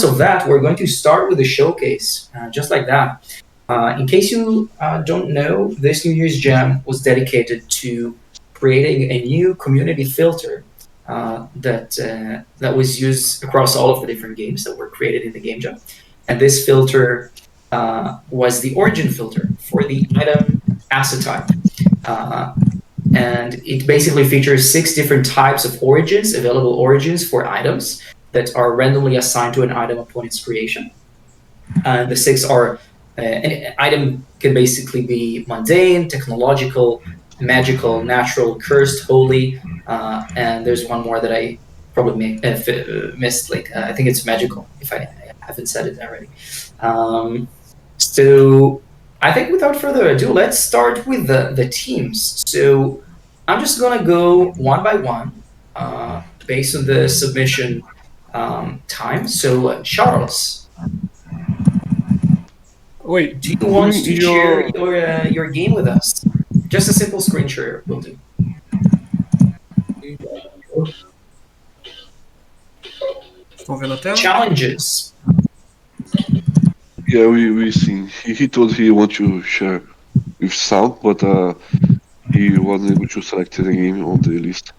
of that, we're going to start with a showcase, just like that. In case you don't know, this New Year's Jam was dedicated to creating a new community filter that was used across all of the different games that were created in the game jam. And this filter was the origin filter for the item asset type. And it basically features 6 different types of origins, available origins for items that are randomly assigned to an item upon its creation. And the 6 are an item can basically be mundane, technological, magical, natural, cursed, holy, and there's one more that I probably missed. I think it's magical, if I haven't said it already. So I think without further ado, let's start with the teams. So I'm just gonna go one by one based on the submission time. So Charles, Wait, do you want to share your game with us? Just a simple screen share will do. Estão vendo a tela? Challenges. Yeah, we seen. He told he want to share with sound, but he wasn't able to select the game on the list.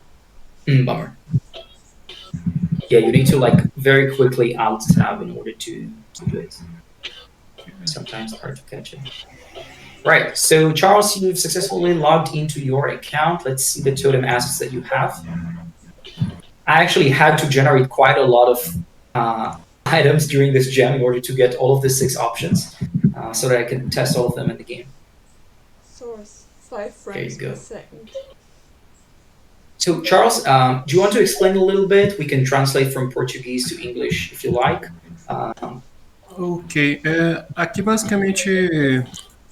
Bummer. Yeah, you need to very quickly alt tab in order to do it. Sometimes hard to catch it. Right, so Charles, you've successfully logged into your account. Let's see the totem assets that you have. I actually had to generate quite a lot of items during this jam in order to get all of the 6 options so that I can test all of them in the game. Source 5 frames per second. So Charles, do you want to explain a little bit? We can translate from Portuguese to English if you like. Ok, aqui basicamente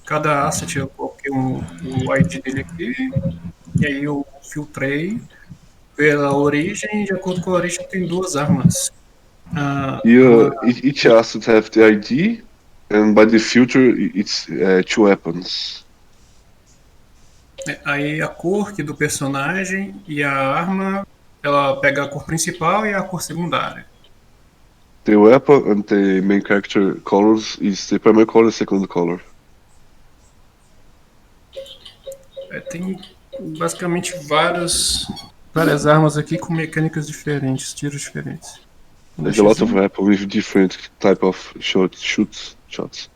cada asset eu coloquei o ID dele aqui e aí eu filtrei pela origem, de acordo com a origem tem 2 armas. Each asset have the ID, and by the filter it's 2 weapons. Aí a cor do personagem e a arma, ela pega a cor principal e a cor secundária. The weapon and the main character colors is the primary color and second color. Tem basicamente várias armas aqui com mecânicas diferentes, tiros diferentes. There's a lot of weapons with different type of shots.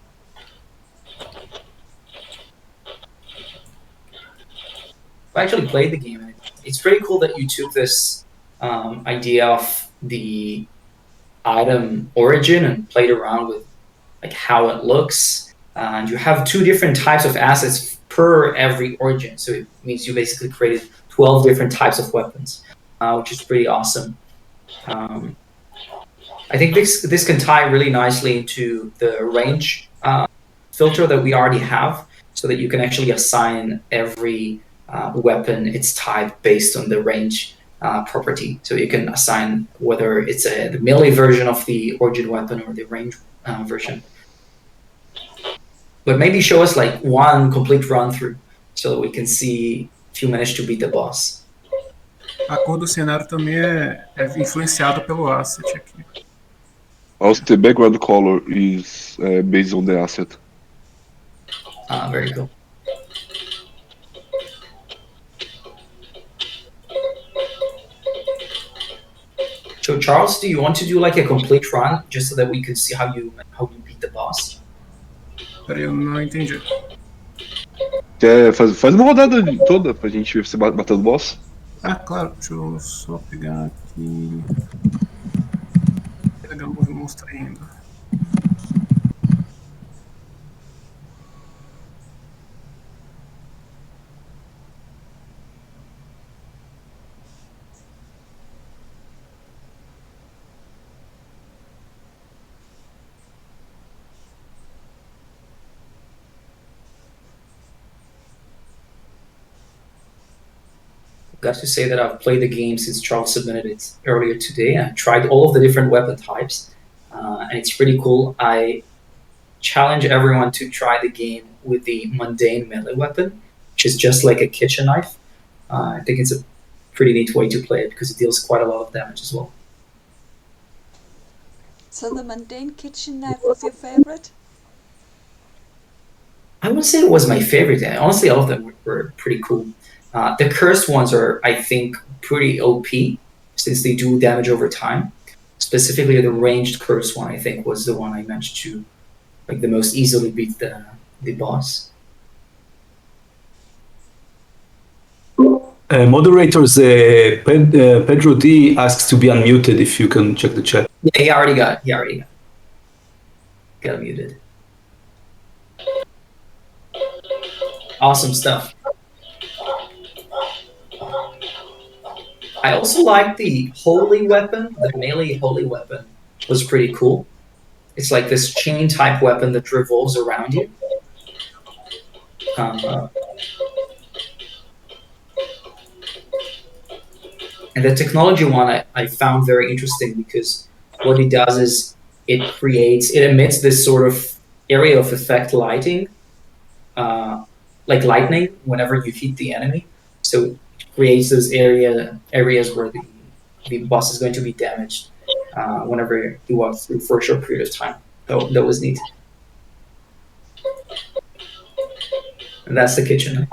I actually played the game. It's pretty cool that you took this idea of the item origin and played around with how it looks. And you have 2 different types of assets per every origin. So it means you basically created 12 different types of weapons, which is pretty awesome. I think this can tie really nicely into the range filter that we already have, so that you can actually assign every weapon its type based on the range property. So you can assign whether it's the melee version of the origin weapon or the range version. But maybe show us one complete run through so that we can see if you manage to beat the boss. A cor do cenário também é influenciada pelo asset aqui. Also, the background color is based on the asset. Very cool. So Charles, do you want to do a complete run just so that we could see how you beat the boss? Peraí, eu não entendi. Quer faz uma rodada toda pra gente ver você matando o boss? Ah, claro, deixa eu só pegar aqui. Pegar o monstro ainda. Got to say that I've played the game since Charles submitted it earlier today. I tried all of the different weapon types, and it's pretty cool. I challenge everyone to try the game with the mundane melee weapon, which is just like a kitchen knife. I think it's a pretty neat way to play it because it deals quite a lot of damage as well. So the mundane kitchen knife was your favorite? I wouldn't say it was my favorite. Honestly, all of them were pretty cool. The cursed ones are, I think, pretty OP since they do damage over time. Specifically, the ranged cursed one, I think, was the one I managed to like the most easily beat the boss. Moderators, Pedro D asks to be unmuted if you can check the chat. Yeah, he already got muted. Awesome stuff. I also like the holy weapon. The melee holy weapon was pretty cool. It's like this chain type weapon that revolves around you. And the technology one I found very interesting because what it does is it emits this sort of area of effect lighting, like lightning whenever you hit the enemy. So it creates those areas where the boss is going to be damaged whenever you walk through for a short period of time. That was neat. And that's the kitchen.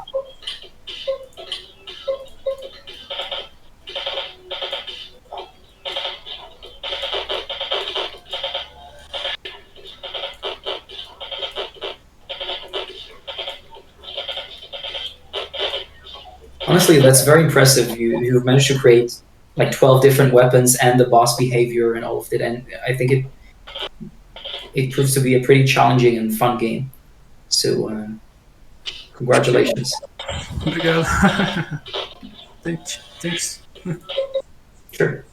Honestly, that's very impressive. You've managed to create like 12 different weapons and the boss behavior and all of it, and I think it proves to be a pretty challenging and fun game. So, congratulations. Obrigado. Thanks. Sure.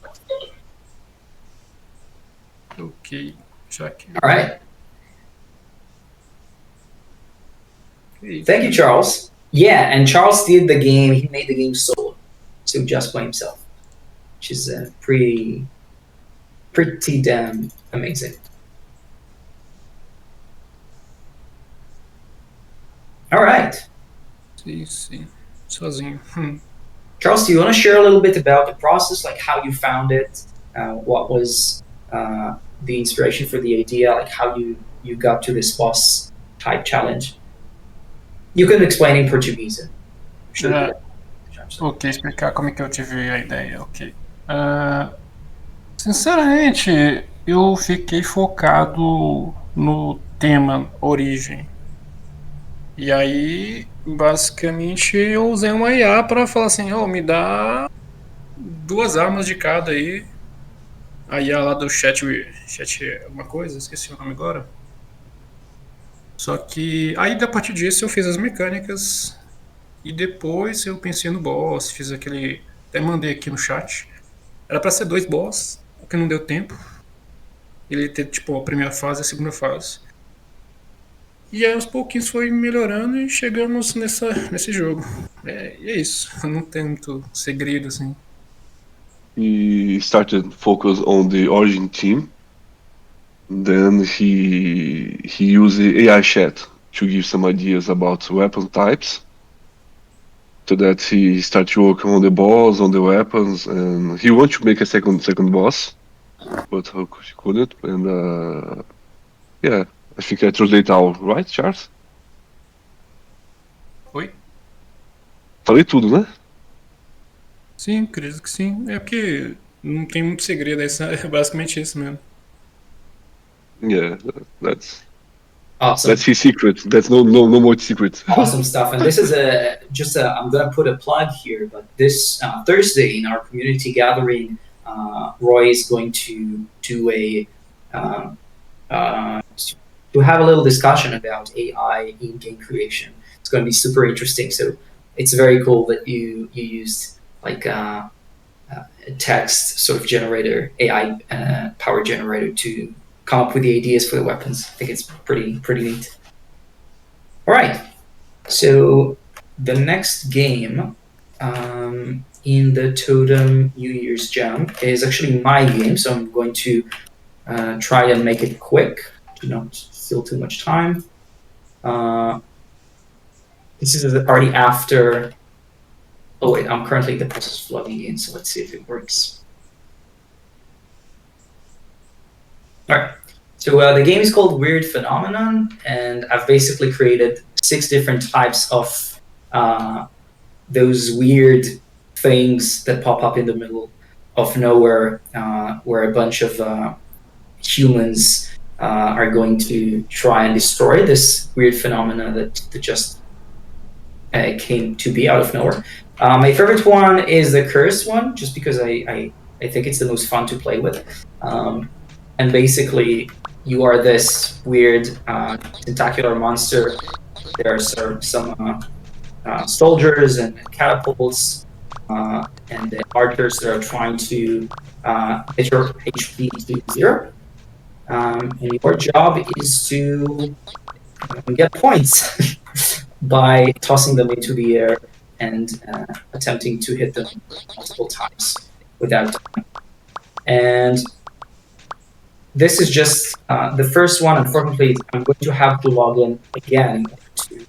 Ok, já que... All right. Okay. Thank you, Charles. Yeah, and Charles did the game. He made the game solo, so just by himself, which is pretty damn amazing. All right. Sim, sozinho. Charles, do you want to share a little bit about the process, like how you found it, what was the inspiration for the idea, like how you got to this boss type challenge? You can explain in Portuguese. Ok, explicar como é que eu tive a ideia, ok. Sinceramente, eu fiquei focado no tema origem. E aí, basicamente, eu usei uma IA para falar assim, me dá 2 armas de cada aí. A IA lá do chat alguma coisa, esqueci o nome agora. Só que aí, a partir disso, eu fiz as mecânicas e depois eu pensei no boss, fiz aquele... Até mandei aqui no chat. Era pra ser 2 boss, porque não deu tempo. Ele ter, tipo, a primeira fase e a segunda fase. E aí, aos pouquinhos, foi melhorando e chegamos nesse jogo. E é isso. Não tem muito segredo, assim. He started focus on the origin team. Then he used the AI chat to give some ideas about weapon types. So that he started working on the boss, on the weapons, and he wanted to make a second boss, but he couldn't. And yeah, I think I translate all right, Charles? Oi? Falei tudo, né? Sim, acredito que sim. É porque não tem muito segredo, é basicamente isso mesmo. Yeah, that's Awesome. that's his secret. That's no more secret. Awesome stuff. And this is I'm going to put a plug here, but this Thursday in our community gathering, Roy is going to do to have a little discussion about AI in game creation. It's going to be super interesting. So it's very cool that you used like a text sort of generator, AI power generator to come up with the ideas for the weapons. I think it's pretty neat. All right, so the next game in the Totem New Year's Jump is actually my game, so I'm going to try and make it quick to not steal too much time. This is already after... Oh wait, I'm currently in the process of logging in, so let's see if it works. All right. So the game is called Weird Phenomenon, and I've basically created 6 different types of those weird things that pop up in the middle of nowhere, where a bunch of humans are going to try and destroy this weird phenomena that just came to be out of nowhere. My favorite one is the cursed one, just because I think it's the most fun to play with. And basically, you are this weird tentacular monster. There are some soldiers and catapults and the archers that are trying to get your HP to 0. And your job is to get points by tossing them into the air and attempting to hit them multiple times without dying. And this is just the first one. Unfortunately, I'm going to have to log in again to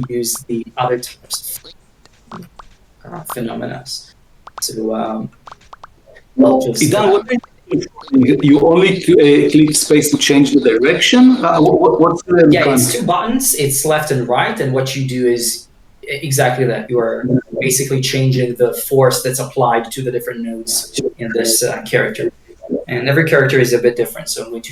use the other types of phenomena. So, Idan, what you only click space to change the direction? What's the it's 2 buttons. It's left and right, and what you do is exactly that. You are basically changing the force that's applied to the different nodes in this character. And every character is a bit different, so I'm going to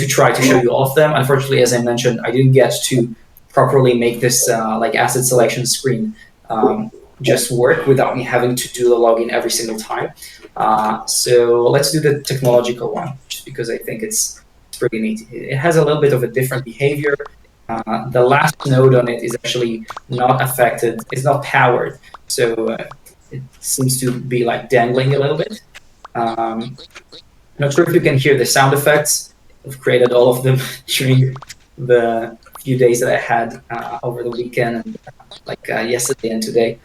try to show you all of them. Unfortunately, as I mentioned, I didn't get to properly make this asset selection screen just work without me having to do the login every single time. So let's do the technological one, just because I think it's pretty neat. It has a little bit of a different behavior. The last node on it is actually not affected. It's not powered, so it seems to be like dangling a little bit. Not sure if you can hear the sound effects. I've created all of them during the few days that I had over the weekend, and yesterday and today.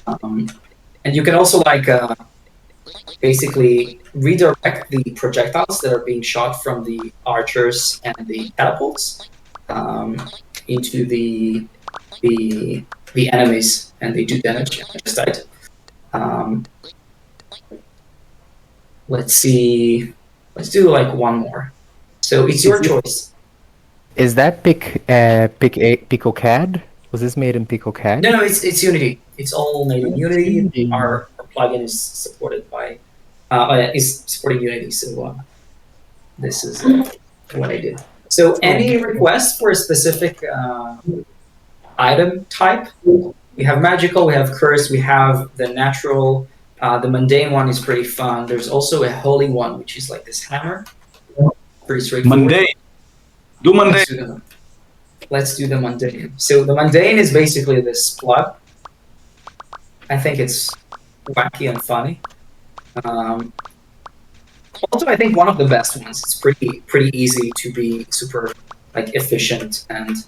And you can also basically redirect the projectiles that are being shot from the archers and the catapults into the enemies, and they do damage. I just died. Let's see. Let's do one more. So it's your choice. Is that PicoCAD? Was this made in PicoCAD? No, it's Unity. It's all made in Unity. Our plugin is supported by is supporting Unity. So this is what I did. So any requests for a specific item type? We have magical, we have curse, we have the natural. The mundane one is pretty fun. There's also a holy one, which is like this hammer. Pretty straightforward. Mundane. Do mundane. Let's do the mundane. So the mundane is basically this plug. I think it's wacky and funny. Also, I think one of the best ones. It's pretty easy to be super efficient and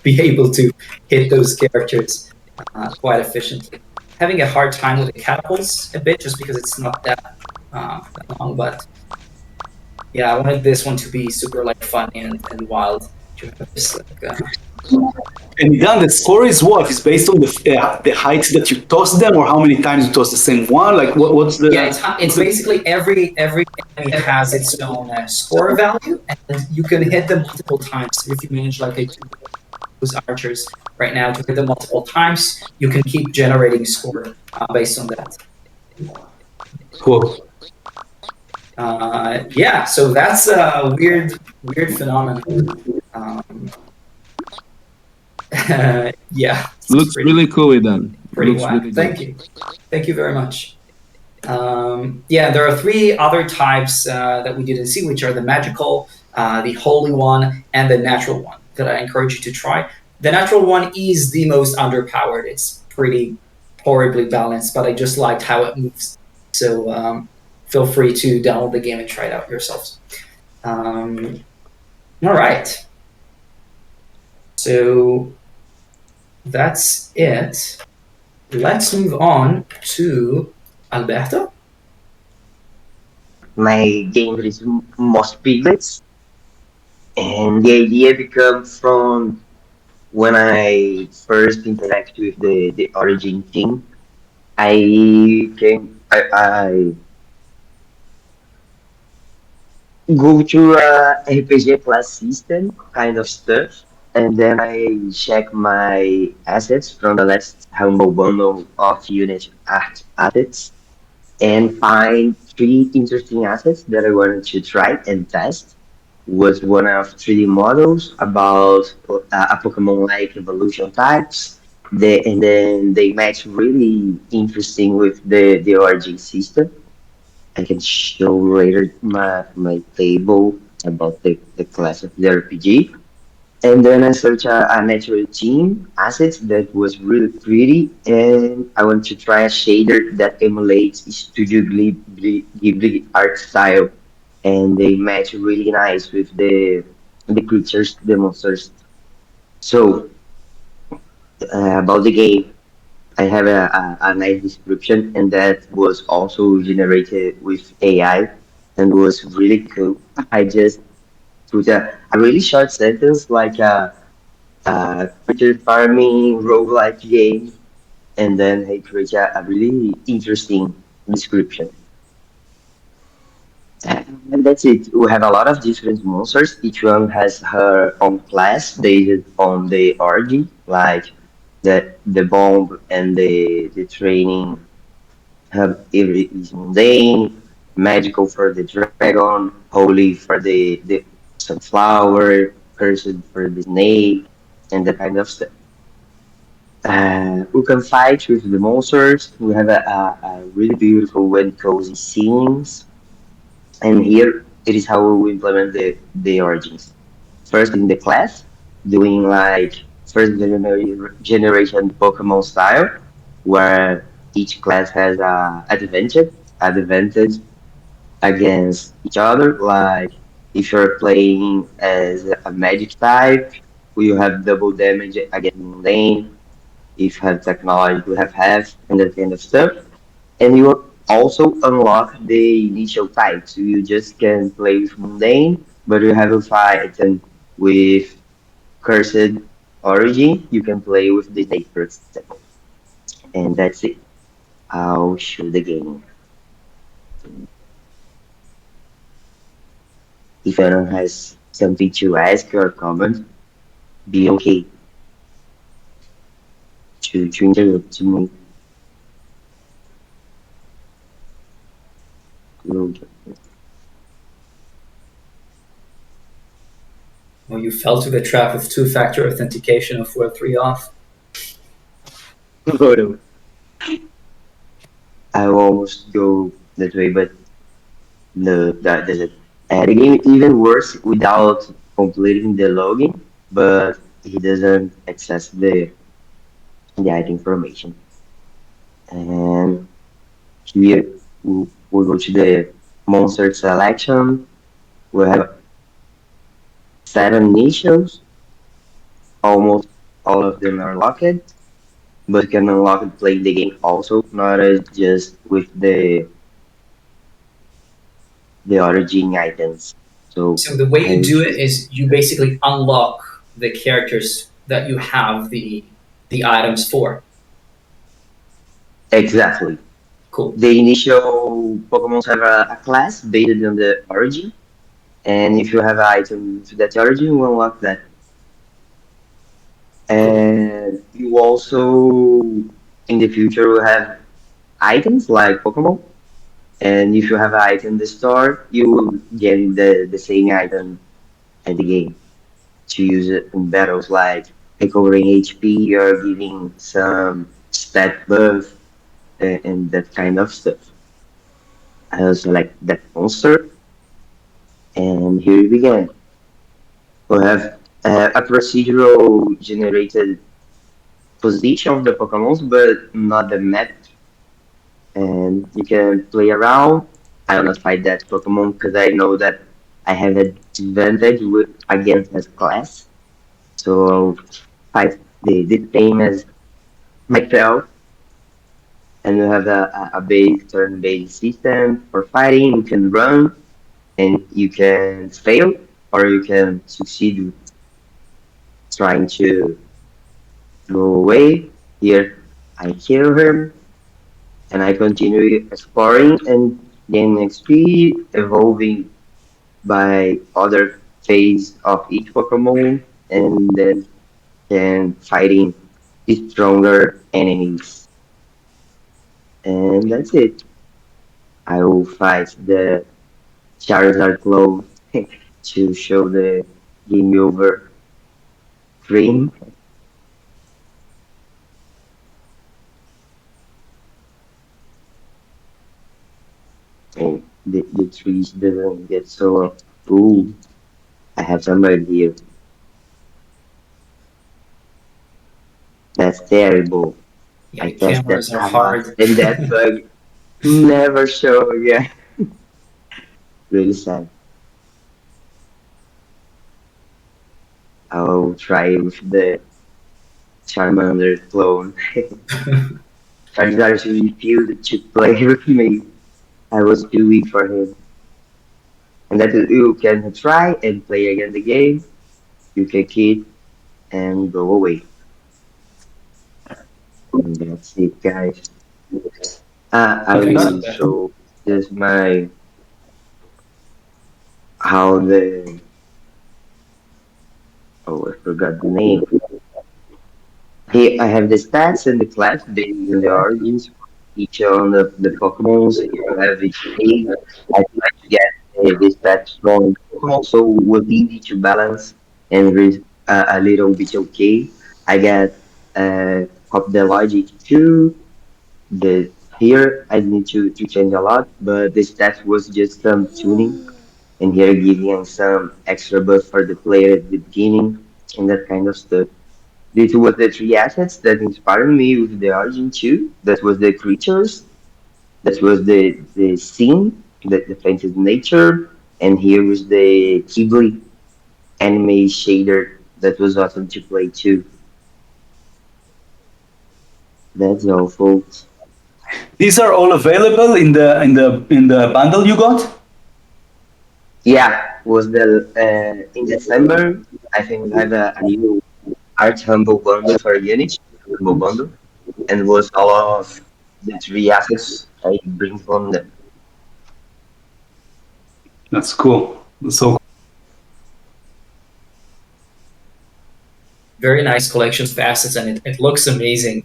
be able to hit those characters quite efficiently. Having a hard time with the catapults a bit, just because it's not that long. But yeah, I wanted this one to be super funny and wild. And then the score is what? It's based on the height that you toss them, or how many times you toss the same one? What's the? Yeah, it's basically every enemy has its own score value, and you can hit them multiple times. If you manage those archers right now to hit them multiple times, you can keep generating score based on that. Cool. Yeah, so that's a weird phenomenon. Yeah. Looks really cool, Idan. Pretty wild. Really Thank you very much. Yeah, there are 3 other types that we didn't see, which are the magical, the holy one, and the natural one that I encourage you to try. The natural one is the most underpowered. It's pretty horribly balanced, but I just liked how it moves. So feel free to download the game and try it out yourselves. All right. So that's it. Let's move on to Alberto. My game is most piglets, and the idea becomes from when I first interacted with the Origin team. go to a RPG class system kind of stuff, and then I check my assets from the last humble bundle of unit art assets and find three interesting assets that I wanted to try and test. Was one of 3D models about a Pokemon-like evolution types. And then they match really interesting with the origin system. I can show later my table about the class of the RPG. And then I searched a natural team assets that was really pretty, and I want to try a shader that emulates Studio Ghibli art style, and they match really nice with the creatures, the monsters. So about the game, I have a nice description, and that was also generated with AI, and was really cool. I just put a really short sentence like creature farming roguelike game, and then he created a really interesting description. And that's it. We have a lot of different monsters. Each one has her own class based on the origin, like the bomb and the training have every is mundane, magical for the dragon, holy for the sunflower, cursed for the snake, and that kind of stuff. We can fight with the monsters. We have a really beautiful and cozy scenes. And here it is how we implement the origins. First in the class, doing like generation Pokemon style, where each class has a advantage against each other. Like if you're playing as a magic type, you have double damage against Mundane. If you have technology, you have half and that kind of stuff. And you also unlock the initial type. So you just can play with Mundane, but you have a fight and with Cursed Origin, you can play with the Snake, for example. And that's it. I'll show the game. If anyone has something to ask or comment, be okay to interrupt to me. Well, you fell to the trap with two-factor authentication of Web3 off. I almost go that way, but no, that doesn't. The game even worse without completing the login, but he doesn't access the item information. And here we go to the monster selection. We have 7 niches. Almost all of them are locked, but you can unlock it playing the game also, not as just with the origin items. So the way you do it is you basically unlock the characters that you have the items for. Exactly. Cool. The initial Pokemon have a class based on the origin, and if you have an item to that origin, you unlock that. And you also, in the future, will have items like Pokemon, and if you have an item in the store, you will get the same item at the game to use it in battles like recovering HP or giving some stat buff and that kind of stuff. I also like that monster, and here we begin. We have a procedural generated position of the Pokemons, but not the map. And you can play around. I will not fight that Pokemon because I know that I have an advantage against that class. So I'll fight the same as myself. And you have a base turn-based system for fighting. You can run, and you can fail, or you can succeed trying to go away. Here, I kill him, and I continue exploring and gain XP, evolving by other phase of each Pokemon, and then fighting stronger enemies. And that's it. I will fight the Charizard clone to show the game over dream. And the trees didn't get so. Ooh, I have some idea. That's terrible. Yeah, I the tested cameras are a lot, hard. and that bug never show again. Really sad. I'll try with the Charmander clone. Charizard refused to play with me. I was too weak for him. And that you can try and play again the game. You can it and go away. And that's it, guys. I Okay, will so show just my how the I forgot the name. Here I have the stats and the class based on the origins. Each on the Pokemon, so you have each page. I try to get the stats from Pokemon, so it was easy to balance and read a little bit okay. I got of the logic too. The here I need to change a lot, but the stats was just some tuning, and here giving some extra buff for the player at the beginning and that kind of stuff. This was the three assets that inspired me with the origin too. That was the creatures, that was the scene, the painted nature, and here was the Ghibli anime shader that was awesome to play too. That's all, folks. These are all available in the bundle you got? Yeah, was the in December. I think we had a new Art Humble bundle for Unity, Humble bundle, and was all of the three assets I bring from them. That's cool. So very nice collections of assets, and it looks amazing.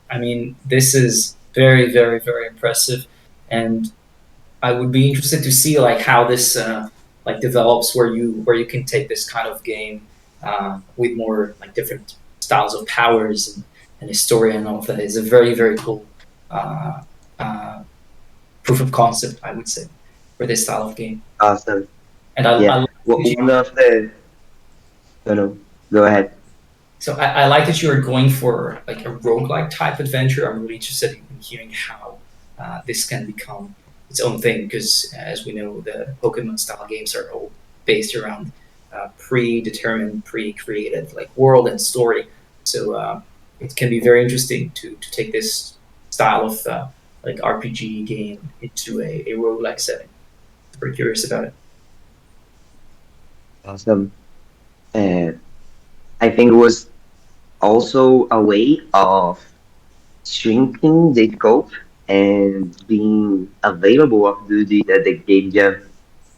I mean, this is very, very, very impressive, and I would be interested to see like how this like develops, where you can take this kind of game with more like different styles of powers and historia and all of that. It's a very, very cool uh, uh, proof of concept, I would say, for this style of game. Awesome. And I Yeah. like that you, One of the. No, no. Go ahead. so I like that you're going for like a roguelike type adventure. I'm really interested in hearing how this can become its own thing, because as we know, the Pokemon style games are all based around predetermined, pre-created like world and story. So it can be very interesting to take this style of like RPG game into a roguelike setting. Super curious about it. Awesome. I think it was also a way of shrinking the scope and being available of duties at the game jam.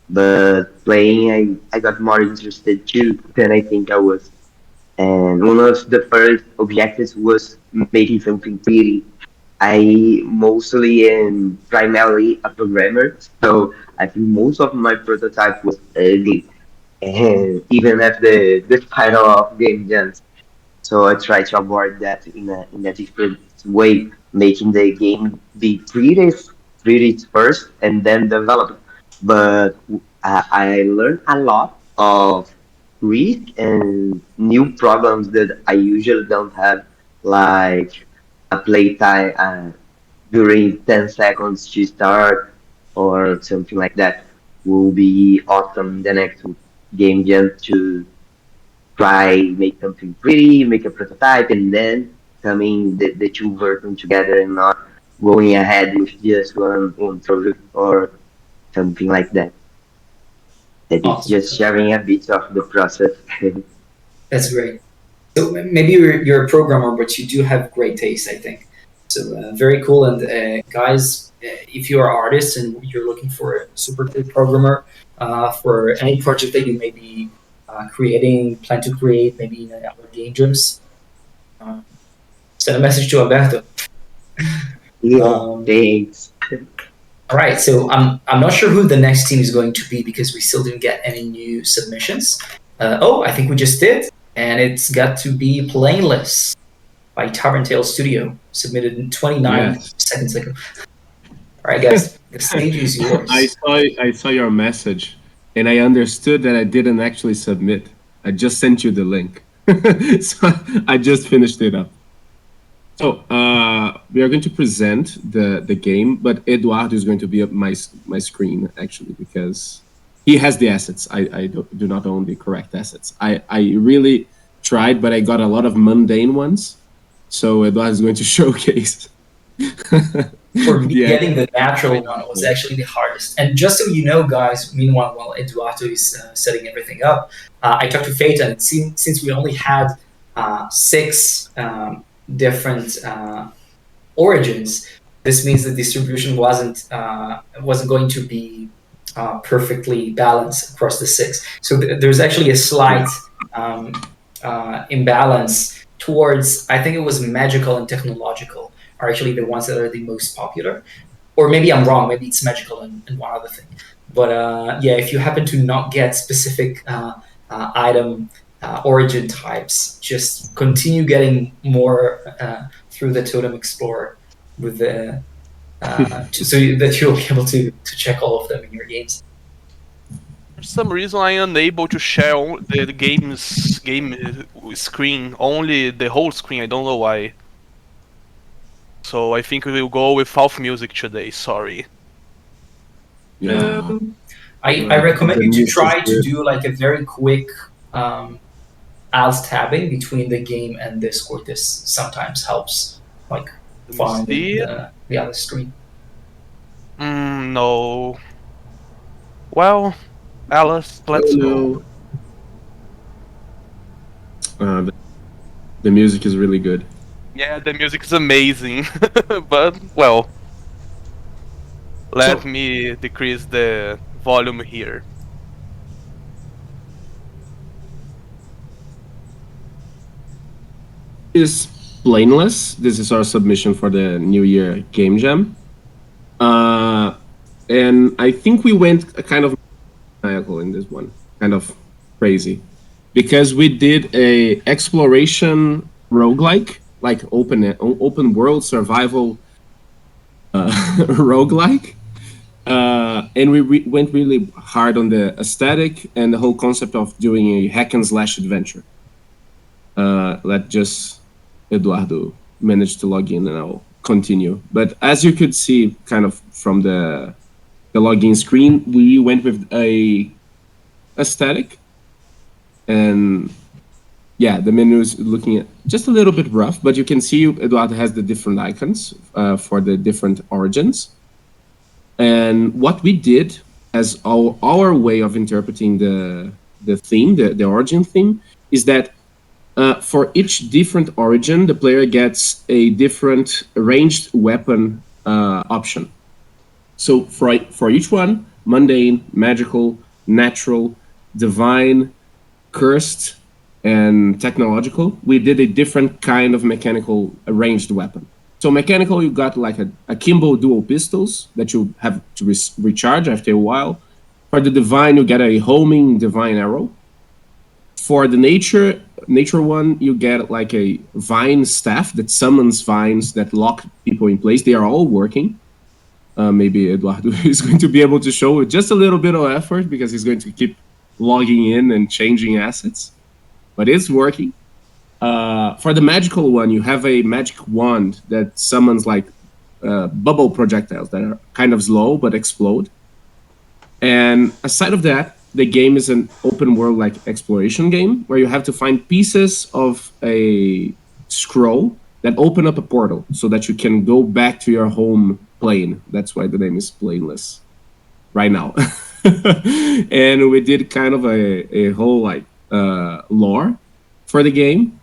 But playing, I got more interested too than I think I was. And one of the first objectives was making something pretty. I mostly am primarily a programmer, so I think most of my prototype was ugly, and even at the title of game jams. So I try to avoid that in a different way, making the game be pretty first and then develop. But I learned a lot of risk and new problems that I usually don't have, like a playtime during 10 seconds to start or something like that will be awesome the next game jam to try make something pretty, make a prototype, and then coming the two versions together and not going ahead with just one project or something like that. That is Awesome. just sharing a bit of the process. That's great. So maybe you're a programmer, but you do have great taste, I think. So very cool. And guys, if you are artists and you're looking for a super good programmer for any project that you may be plan to create, maybe in our game jams, send a message to Alberto. Thanks. All right, so I'm not sure who the next team is going to be because we still didn't get any new submissions. I think we just did, and it's got to be Plainless by Tavern Tale Studio, submitted in 29 seconds ago. All right, guys, the stage is yours. I saw your message, and I understood that I didn't actually submit. I just sent you the link, so I just finished it up. So we are going to present the game, but Eduardo is going to be up my screen actually because he has the assets. I do not own the correct assets. I really tried, but I got a lot of mundane ones. So Eduardo is going to showcase. For me, getting the natural one was actually the hardest. And just so you know, guys, meanwhile, while Eduardo is setting everything up, I talked to Phaeton, and since we only had 6 different origins, this means the distribution wasn't going to be perfectly balanced across the 6. So there's actually a slight imbalance towards, I think it was magical and technological are actually the ones that are the most popular. Or maybe I'm wrong, maybe it's magical and one other thing. But if you happen to not get specific item origin types, just continue getting more through the Totem Explorer with the so that you'll be able to check all of them in your games. For some reason, I am unable to share the game screen, only the whole screen. I don't know why. So I think we will go without music today. Sorry. I recommend you to try to do like a very quick alt tabbing between the game and Discord. This sometimes helps, like find the other screen. No. Well, Alice, let's go. The music is really good. Yeah, the music is amazing, but well, let me decrease the volume here. Is Plainless. This is our submission for the New Year Game Jam. And I think we went kind of maniacal in this one, kind of crazy, because we did a exploration roguelike, like open world survival roguelike. And we went really hard on the aesthetic and the whole concept of doing a hack and slash adventure. Let just Eduardo manage to log in and I'll continue. But as you could see kind of from the login screen, we went with a aesthetic, and yeah, the menu is looking at just a little bit rough, but you can see Eduardo has the different icons for the different origins. And what we did as our way of interpreting the theme, the origin theme, is that for each different origin, the player gets a different ranged weapon option. So for each one, mundane, magical, natural, divine, cursed, and technological, we did a different kind of mechanical ranged weapon. So mechanical, you got like a Kimbo dual pistols that you have to recharge after a while. For the divine, you get a homing divine arrow. For the nature one, you get like a vine staff that summons vines that lock people in place. They are all working. Maybe Eduardo is going to be able to show with just a little bit of effort because he's going to keep logging in and changing assets. But it's working. For the magical one, you have a magic wand that summons like bubble projectiles that are kind of slow but explode. And aside of that, the game is an open world like exploration game where you have to find pieces of a scroll that open up a portal so that you can go back to your home plane. That's why the name is Plainless right now. And we did kind of a whole like lore for the game.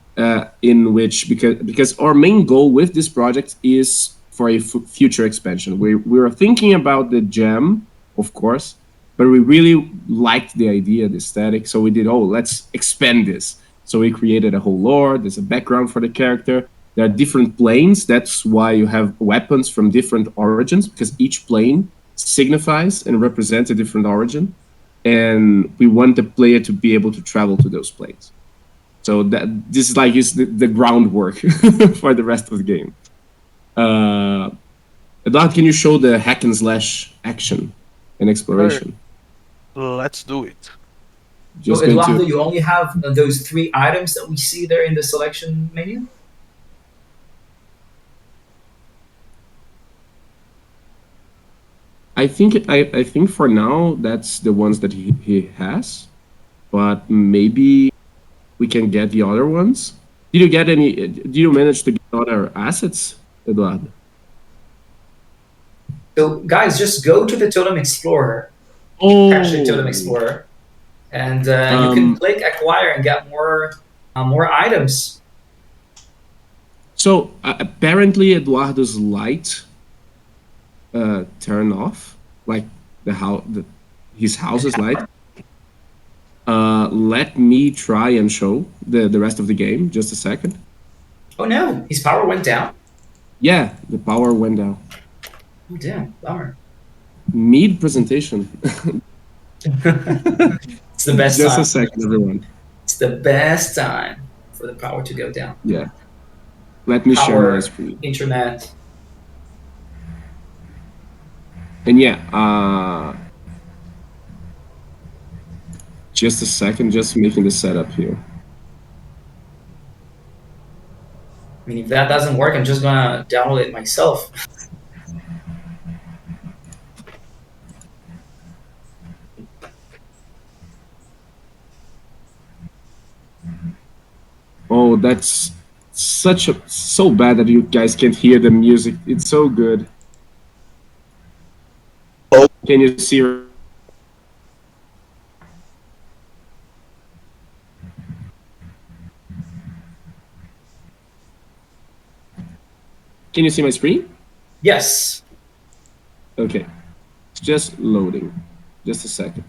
in which, because our main goal with this project is for a future expansion. We were thinking about the gem, of course, but we really liked the idea, the aesthetic, so we did, let's expand this. So we created a whole lore, there's a background for the character, there are different planes, that's why you have weapons from different origins, because each plane signifies and represents a different origin, and we want the player to be able to travel to those planes. So this is the groundwork for the rest of the game. Eduardo, can you show the hack and slash action and exploration? Let's do it. So Eduardo, you only have those 3 items that we see there in the selection menu? I think for now that's the ones that he has, but maybe we can get the other ones. Did you manage to get other assets, Eduardo? So guys, just go to the Totem Explorer. Actually, Totem Explorer, and you can click acquire and get more items. So apparently Eduardo's light turned off, like his house is light. Let me try and show the rest of the game. Just a second. Oh no, his power went down? Yeah, the power went down. Oh damn, bummer. Mid presentation. It's the best Just time. a second, everyone. It's the best time for the power to go down. Yeah. Let me share my screen. Internet. And yeah, just a second, just making the setup here. I mean, if that doesn't work, I'm just gonna download it myself. Oh, that's so bad that you guys can't hear the music. It's so good. Oh, can you see? Can you see my screen? Yes. Okay. It's just loading. Just a second.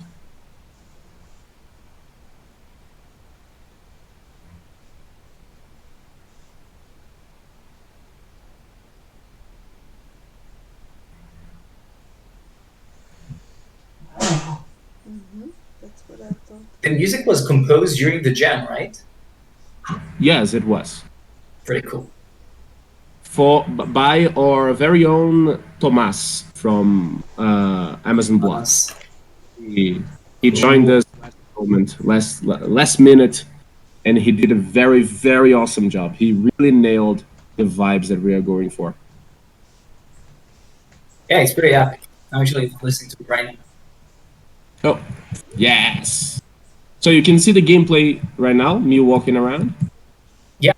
That's what I thought. The music was composed during the jam, right? Yes, it was. Pretty cool. By our very own Tomas from Amazon Block. He joined us last minute, and he did a very, very awesome job. He really nailed the vibes that we are going for. Yeah, it's pretty epic. I'm actually listening to it right now. Oh, yes. So you can see the gameplay right now, me walking around? Yeah.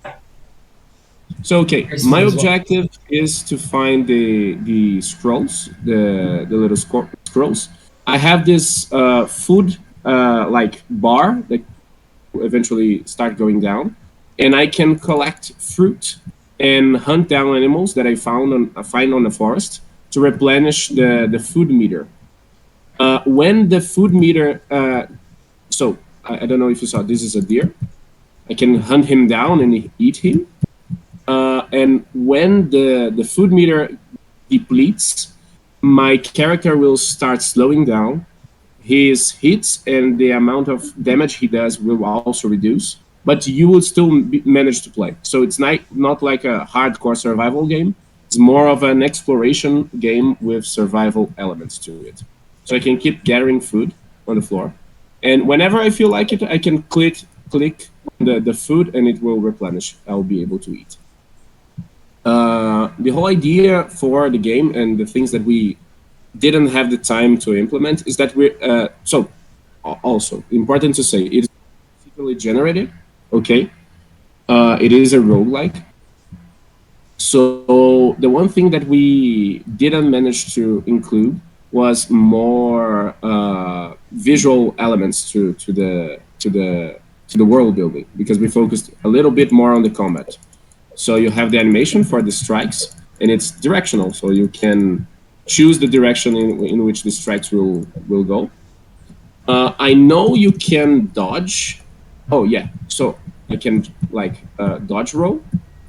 So, okay, my objective is to find the scrolls, the little scrolls. I have this food like bar that will eventually start going down, and I can collect fruit and hunt down animals that I find on the forest to replenish the food meter. When the food meter, so I don't know if you saw, this is a deer. I can hunt him down and eat him. And when the food meter depletes, my character will start slowing down. His hits and the amount of damage he does will also reduce, but you will still manage to play. So it's not like a hardcore survival game. It's more of an exploration game with survival elements to it. So I can keep gathering food on the floor. And whenever I feel like it, I can click the food and it will replenish. I'll be able to eat. The whole idea for the game and the things that we didn't have the time to implement is that we're so also important to say it is procedurally generated. Okay, it is a roguelike. So the one thing that we didn't manage to include was more visual elements to the to the world building because we focused a little bit more on the combat. So you have the animation for the strikes, and it's directional, so you can choose the direction in which the strikes will go. I know you can dodge. Oh yeah, so you can dodge roll.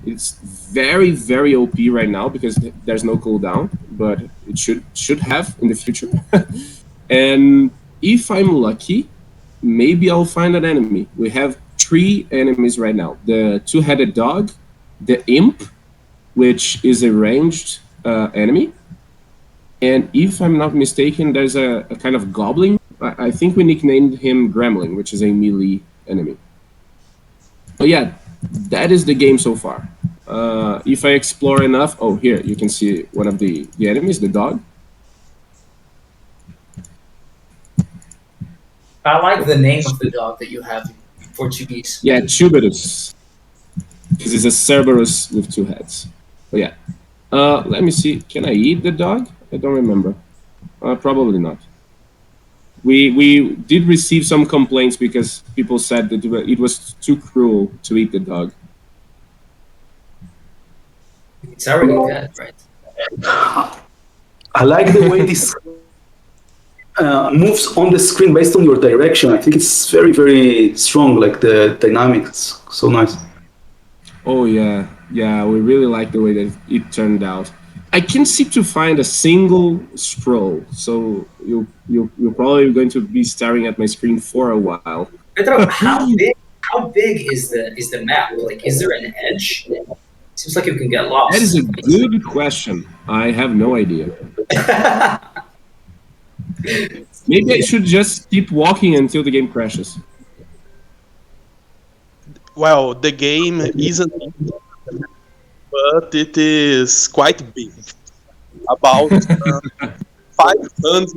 It's very, very OP right now because there's no cooldown, but it should have in the future. And if I'm lucky, maybe I'll find an enemy. We have 3 enemies right now. The two-headed dog, the imp, which is a ranged enemy, and if I'm not mistaken, there's a kind of goblin. I think we nicknamed him Gremlin, which is a melee enemy. But yeah, that is the game so far. If I explore enough, oh, here you can see one of the enemies, the dog. I like the name of the dog that you have in Portuguese. Yeah, Tuberus. Because it's a Cerberus with 2 heads. But yeah. Let me see. Can I eat the dog? I don't remember. Probably not. We did receive some complaints because people said that it was too cruel to eat the dog. It's already dead, right? I like the way this moves on the screen based on your direction. I think it's very, very strong, like the dynamics. So nice. Oh yeah, we really like the way that it turned out. I can't seem to find a single scroll, so you're probably going to be staring at my screen for a while. Pedro, how big is the map? Like, is there an edge? Seems like you can get lost. That is a good question. I have no idea. Maybe I should just keep walking until the game crashes. Well, the game isn't, but it is quite big. About 500,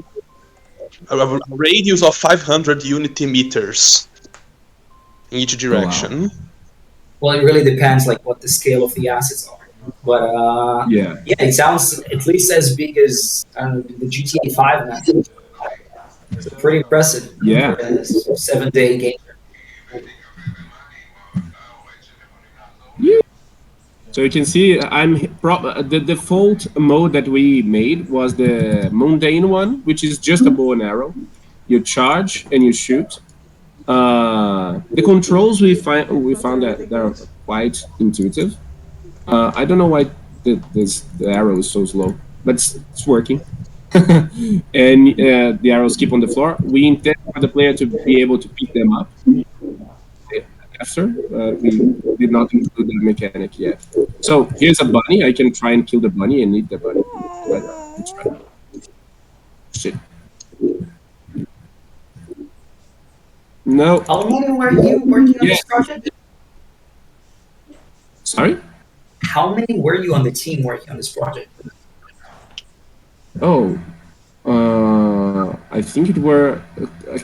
a radius of 500 unity meters in each direction. Wow. Well, it really depends, like what the scale of the assets are. But yeah, it sounds at least as big as the GTA 5 map. It's pretty impressive. Yeah, for a 7-day game. So you can see the default mode that we made was the mundane one, which is just a bow and arrow. You charge and you shoot. The controls we found that they're quite intuitive. I don't know why the arrow is so slow, but it's working. And the arrows keep on the floor. We intend for the player to be able to pick them up after. We did not include that mechanic yet. So here's a bunny. I can try and kill the bunny and eat the bunny. Let's try. Shit. No. How many were you working on this project? Sorry? How many were you on the team working on this project? Oh, I think it were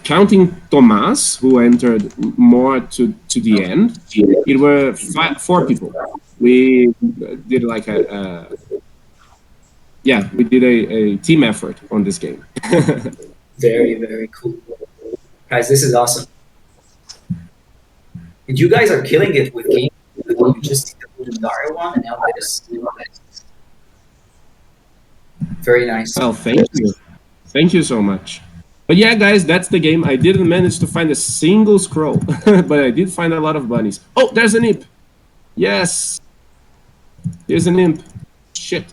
counting Tomas, who entered more to the end. It were 4 people. We did like we did a team effort on this game. Very, very cool, guys. This is awesome. And you guys are killing it with games. You just did the Legendary one, and now this. Very nice. Well, thank you. Thank you so much. But yeah, guys, that's the game. I didn't manage to find a single scroll, but I did find a lot of bunnies. Oh, there's an imp. Yes. There's an imp. Shit.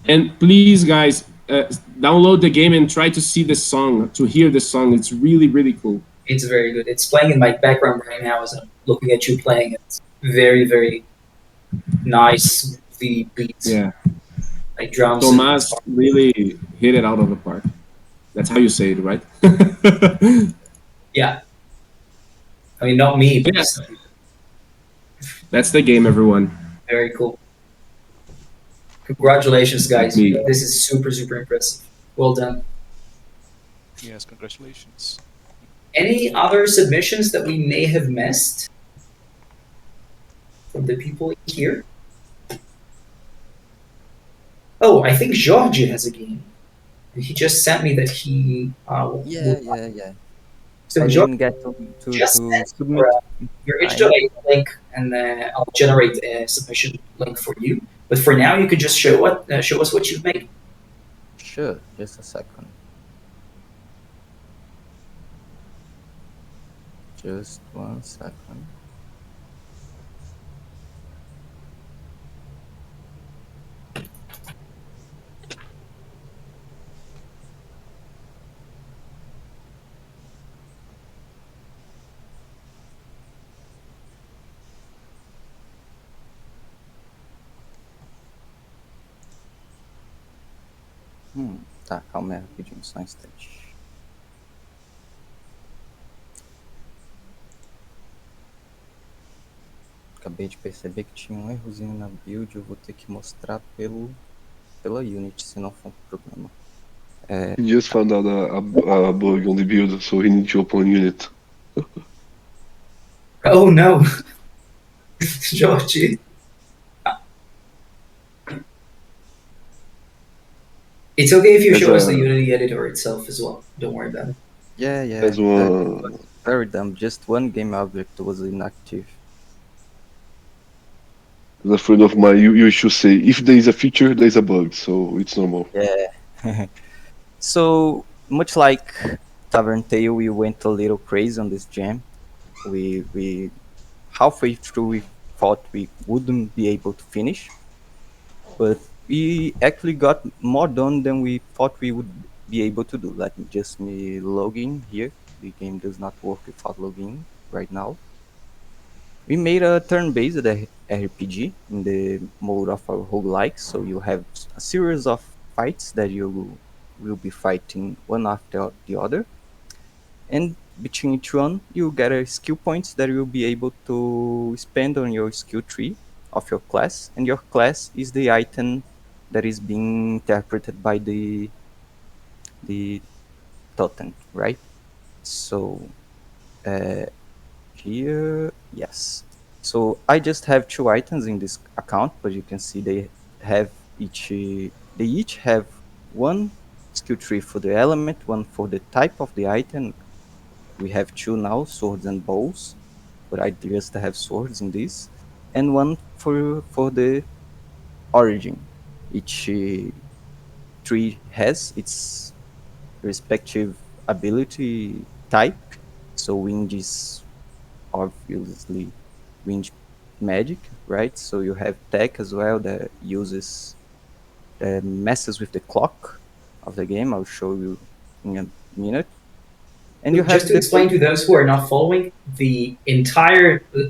And please, guys, download the game and try to see the song, to hear the song. It's really, really cool. It's very good. It's playing in my background right now as I'm looking at you playing. It's very, very nice. The beats. Yeah. Like drums. Tomas really hit it out of the park. That's how you say it, right? Yeah. I mean, not me, but that's the game, everyone. Very cool. Congratulations, guys. Me. This is super, super impressive. Well done. Yes, congratulations. Any other submissions that we may have missed from the people here? Oh, I think Jorge has a game. He just sent me that he... Yeah. So I George, didn't get to just submit. your itch.io link, and then I'll generate a submission link for you. But for now, you could just show us what you've made. Sure, just a second. Just 1 second. Tá, calma aí rapidinho, só um instante. Acabei de perceber que tinha um errozinho na build, eu vou ter que mostrar pela Unity, se não for um problema. He just found out a bug on the build, so he needs to open Unity. Oh no, George. It's okay if you show us the Unity editor itself as well. Don't worry about it. Yeah. As well. That was very dumb. Just one game object was inactive. As a friend of mine, you should say, if there is a feature, there is a bug, so it's normal. Yeah. So, much like Tavern Tale, we went a little crazy on this jam. We halfway through, we thought we wouldn't be able to finish, but we actually got more done than we thought we would be able to do. Let me just log in here. The game does not work without logging right now. We made a turn-based RPG in the mode of a roguelike, so you have a series of fights that you will be fighting one after the other. And between each one, you get skill points that you'll be able to spend on your skill tree of your class, and your class is the item that is being interpreted by the totem, right? So here, yes. So I just have 2 items in this account, but you can see they each have one skill tree for the element, one for the type of the item. We have 2 now, swords and bows, but I just have swords in this, and one for the origin. Each tree has its respective ability type. So wind is obviously wind magic, right? So you have tech as well that messes with the clock of the game. I'll show you in a minute. And you have just to explain to those who are not following,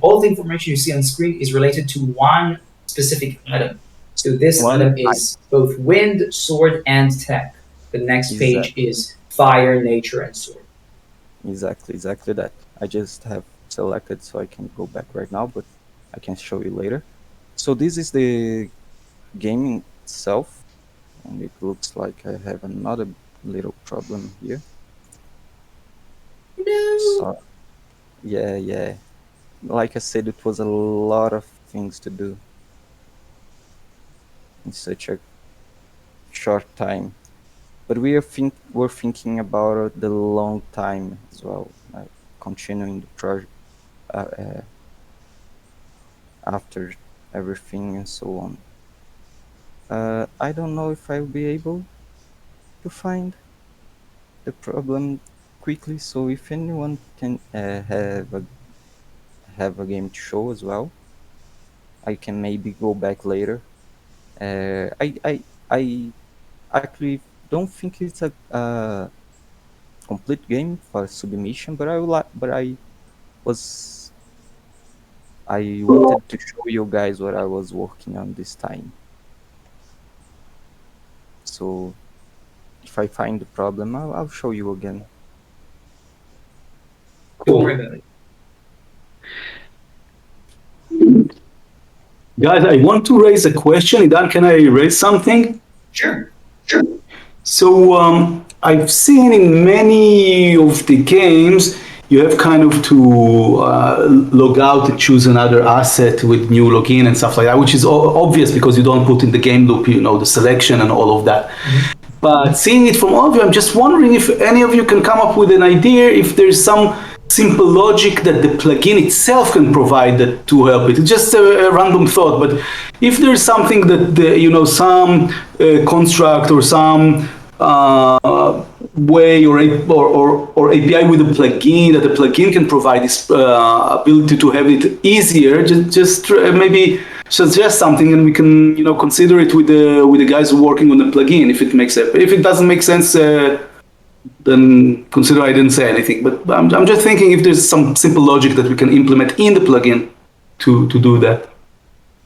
all the information you see on screen is related to one specific item. So this item is both wind, sword, and tech. The next page is fire, nature, and sword. Exactly that. I just have selected so I can go back right now, but I can show you later. So this is the game itself, and it looks like I have another little problem here. No. So, yeah. Like I said, it was a lot of things to do in such a short time. But we're thinking about the long time as well, like continuing the project after everything and so on. I don't know if I'll be able to find the problem quickly, so if anyone can have a game to show as well, I can maybe go back later. I actually don't think it's a complete game for submission, but I wanted to show you guys what I was working on this time. So if I find the problem, I'll show you again. Don't worry about it. Guys, I want to raise a question. Idan, can I raise something? Sure. So I've seen in many of the games, you have kind of to log out and choose another asset with new login and stuff like that, which is obvious because you don't put in the game loop, the selection and all of that. But seeing it from all of you, I'm just wondering if any of you can come up with an idea, if there's some simple logic that the plugin itself can provide that to help it. It's just a random thought, but if there's something that, some construct or some way or API with a plugin that the plugin can provide this ability to have it easier, just maybe suggest something and we can consider it with the guys who are working on the plugin if it makes sense. If it doesn't make sense, then consider I didn't say anything. But I'm just thinking if there's some simple logic that we can implement in the plugin to do that.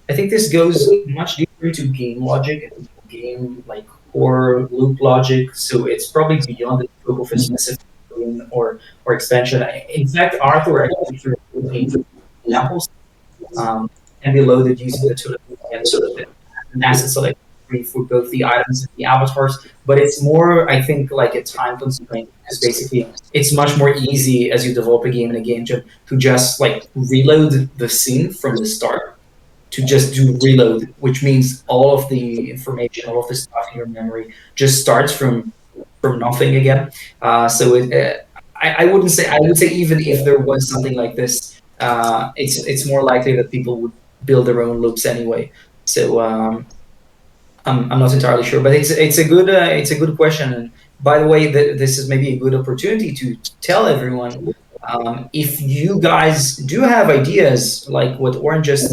I think this goes much deeper into game logic and game core loop logic, so it's probably beyond the scope of a specific plugin or expansion. In fact, Arthur actually threw examples can be loaded using the tool and sort of an asset select for both the items and the avatars, but it's more, I think, like a time constraint, because basically it's much more easy as you develop a game in a game jam to just reload the scene from the start, to just do reload, which means all of the information, all of the stuff in your memory just starts from nothing again. I wouldn't say, I would say even if there was something like this, it's more likely that people would build their own loops anyway. So I'm not entirely sure, but it's a good question. And by the way, this is maybe a good opportunity to tell everyone, if you guys do have ideas like what Oren just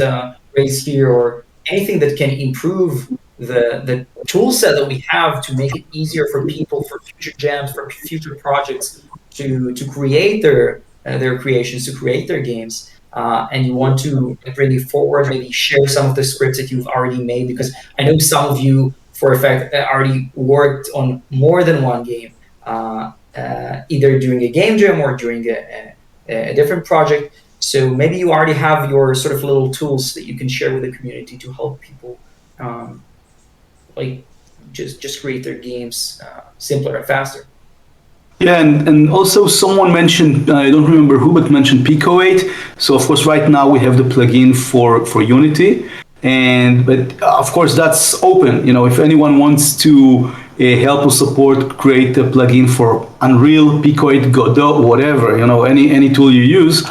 raised here, or anything that can improve the tool set that we have to make it easier for people, for future jams, for future projects to create their creations, to create their games. And you want to bring it forward, maybe share some of the scripts that you've already made, because I know some of you, for a fact, already worked on more than one game, either during a game jam or during a different project. So maybe you already have your sort of little tools that you can share with the community to help people just create their games simpler and faster. Yeah, and also someone mentioned, I don't remember who, but mentioned Pico 8. So of course, right now we have the plugin for Unity, but of course that's open. If anyone wants to help or support, create a plugin for Unreal, Pico 8, Godot, whatever, any tool you use,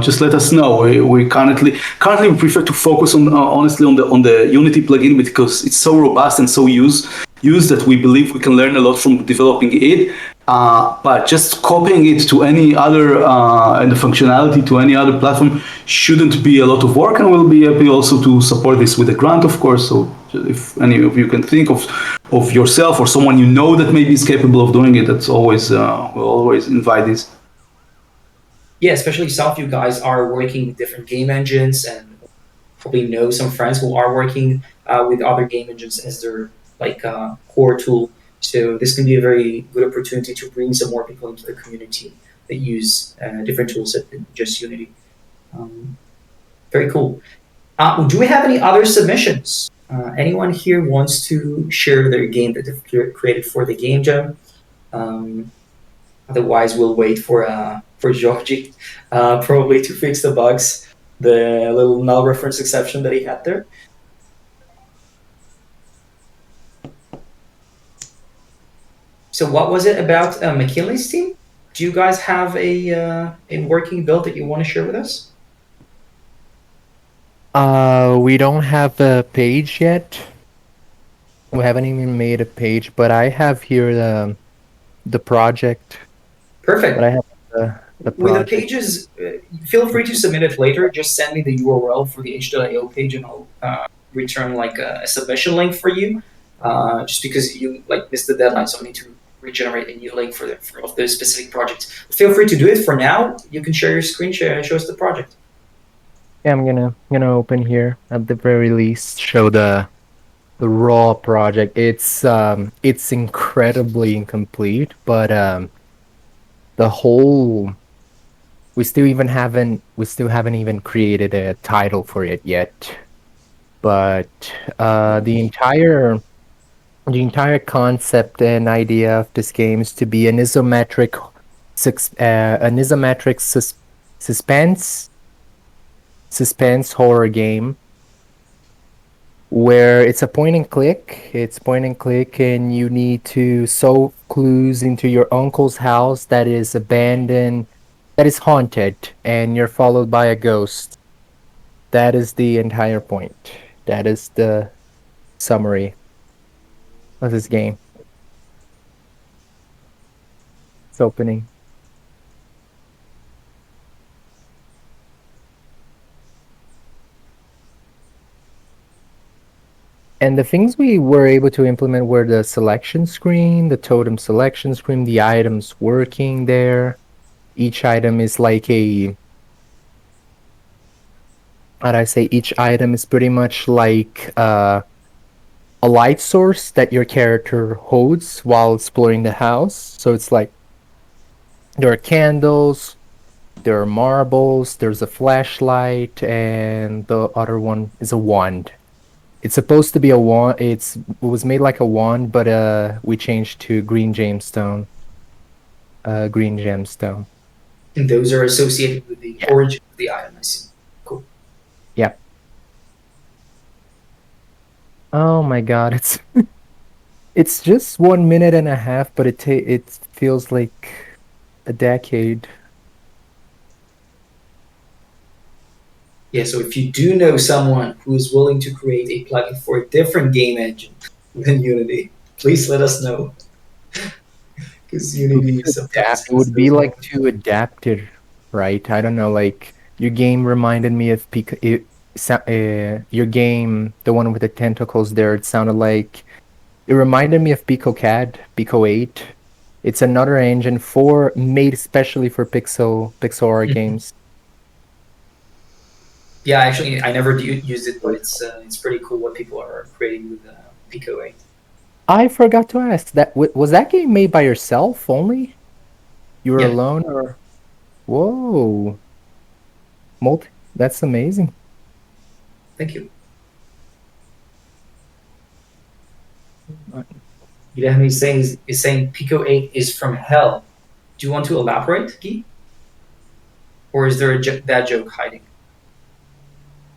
just let us know. We currently we prefer to focus on honestly on the Unity plugin, because it's so robust and so used that we believe we can learn a lot from developing it. But just copying it to any other and the functionality to any other platform shouldn't be a lot of work, and we'll be happy also to support this with a grant, of course. So if any of you can think of yourself or someone that maybe is capable of doing it, that's always we'll always invite this. Yeah, especially some of you guys are working with different game engines, and probably know some friends who are working with other game engines as their core tool. So this can be a very good opportunity to bring some more people into the community that use different tools than just Unity. Very cool. Do we have any other submissions? Anyone here wants to share their game that they've created for the game jam? Otherwise, we'll wait for Georgie probably to fix the bugs, the little null reference exception that he had there. So what was it about McKinley's team? Do you guys have a working build that you want to share with us? We don't have a page yet. We haven't even made a page, but I have here the project. Perfect. But I have the project. With the pages, feel free to submit it later. Just send me the URL for the h.io page, and I'll return a submission link for you. Just because you missed the deadline, so I need to regenerate a new link for those specific projects. Feel free to do it. For now, you can share your screen share and show us the project. Yeah, I'm gonna open here at the very least. Show the raw project. It's incredibly incomplete, but the whole we still haven't even created a title for it yet. But the entire concept and idea of this game is to be an isometric suspense horror game where it's a point and click. It's point and click, and you need to solve clues into your uncle's house that is abandoned, that is haunted, and you're followed by a ghost. That is the entire point. That is the summary of this game. It's opening. And the things we were able to implement were the selection screen, the totem selection screen, the items working there. Each item is like a... How'd I say? Each item is pretty much like a light source that your character holds while exploring the house. So it's like there are candles, there are marbles, there's a flashlight, and the other one is a wand. It's supposed to be a wand. It was made like a wand, but we changed to green gemstone. Green gemstone. And those are associated with the origin of the item, I assume. Cool. Yeah. Oh my god, it's just 1 minute and a half, but it feels like a decade. Yeah, so if you do know someone who is willing to create a plugin for a different game engine than Unity, please let us know. Because Unity is sometimes... It would be like to adapt it, right? I don't know, like, your game reminded me of your game, the one with the tentacles there, it sounded like... It reminded me of PicoCAD, Pico 8. It's another engine made especially for pixel art games. Yeah, actually, I never used it, but it's pretty cool what people are creating with Pico 8. I forgot to ask, was that game made by yourself only? You were alone, or... Whoa. That's amazing. Thank you. Guilherme is saying Pico 8 is from hell. Do you want to elaborate, Guy? Or is there that joke hiding?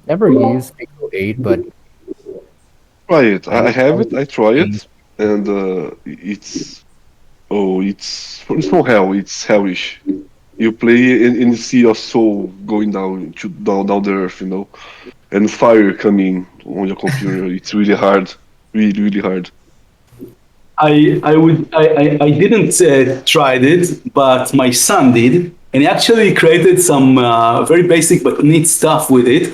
Never used Pico 8, but... Try it. I have it. I try it, and it's from hell. It's hellish. You play and you see your soul going down the earth, and fire coming on your computer. It's really hard, really hard. I didn't try it, but my son did, and he actually created some very basic but neat stuff with it.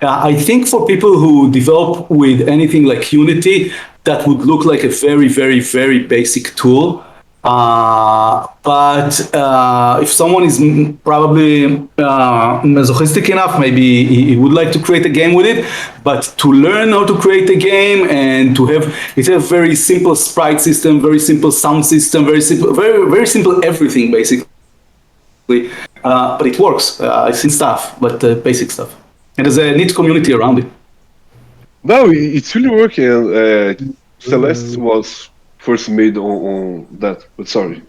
I think for people who develop with anything like Unity, that would look like a very, very, very basic tool. But if someone is probably masochistic enough, maybe he would like to create a game with it. But to learn how to create a game and to have it's a very simple sprite system, very simple sound system, very simple everything basically. But it works. It's in stuff, but basic stuff. And there's a neat community around it. No, it's really working. Celeste was first made on that, but sorry.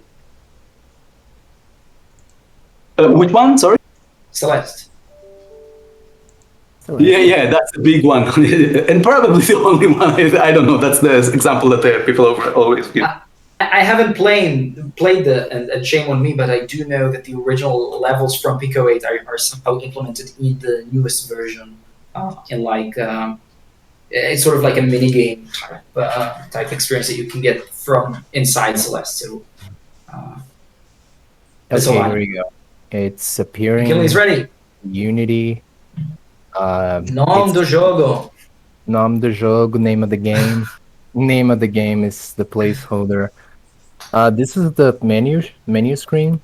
Which one? Sorry? Celeste. Yeah, that's the big one. And probably the only one. I don't know. That's the example that people always give. I haven't played and shame on me, but I do know that the original levels from Pico 8 are somehow implemented in the newest version, in it's sort of like a mini game type experience that you can get from inside Celeste. So, okay, here we go. It's appearing. Killing ready. Unity. Nome do jogo. Nome do jogo. Name of the game. Name of the game is the placeholder. This is the menu screen.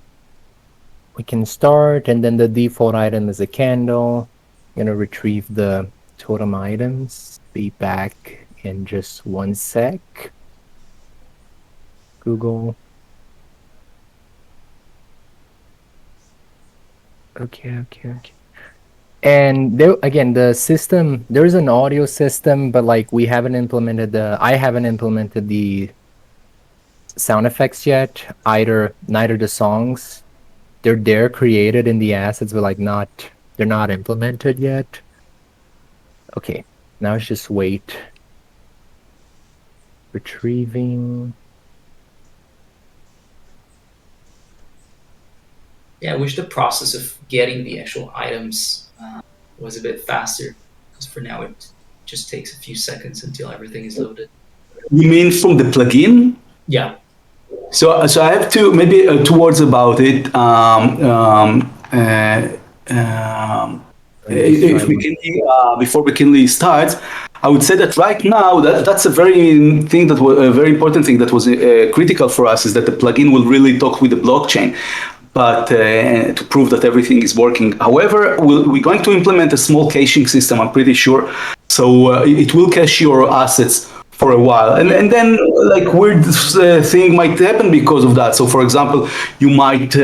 We can start, and then the default item is a candle. I'm gonna retrieve the totem items. Be back in just 1 sec. Google. Okay. And there, again, the system, there's an audio system, but like we haven't implemented I haven't implemented the sound effects yet. Neither the songs. They're created in the assets, but like they're not implemented yet. Okay. Now it's just wait. Retrieving. Yeah, I wish the process of getting the actual items was a bit faster. Because for now it just takes a few seconds until everything is loaded. You mean from the plugin? Yeah. So I have to maybe two words about it. If we can, before McKinley starts, I would say that right now that's a very thing that was a very important thing that was critical for us is that the plugin will really talk with the blockchain, but to prove that everything is working. However, we're going to implement a small caching system. I'm pretty sure, so it will cache your assets for a while, and then like weird thing might happen because of that. So, for example, you might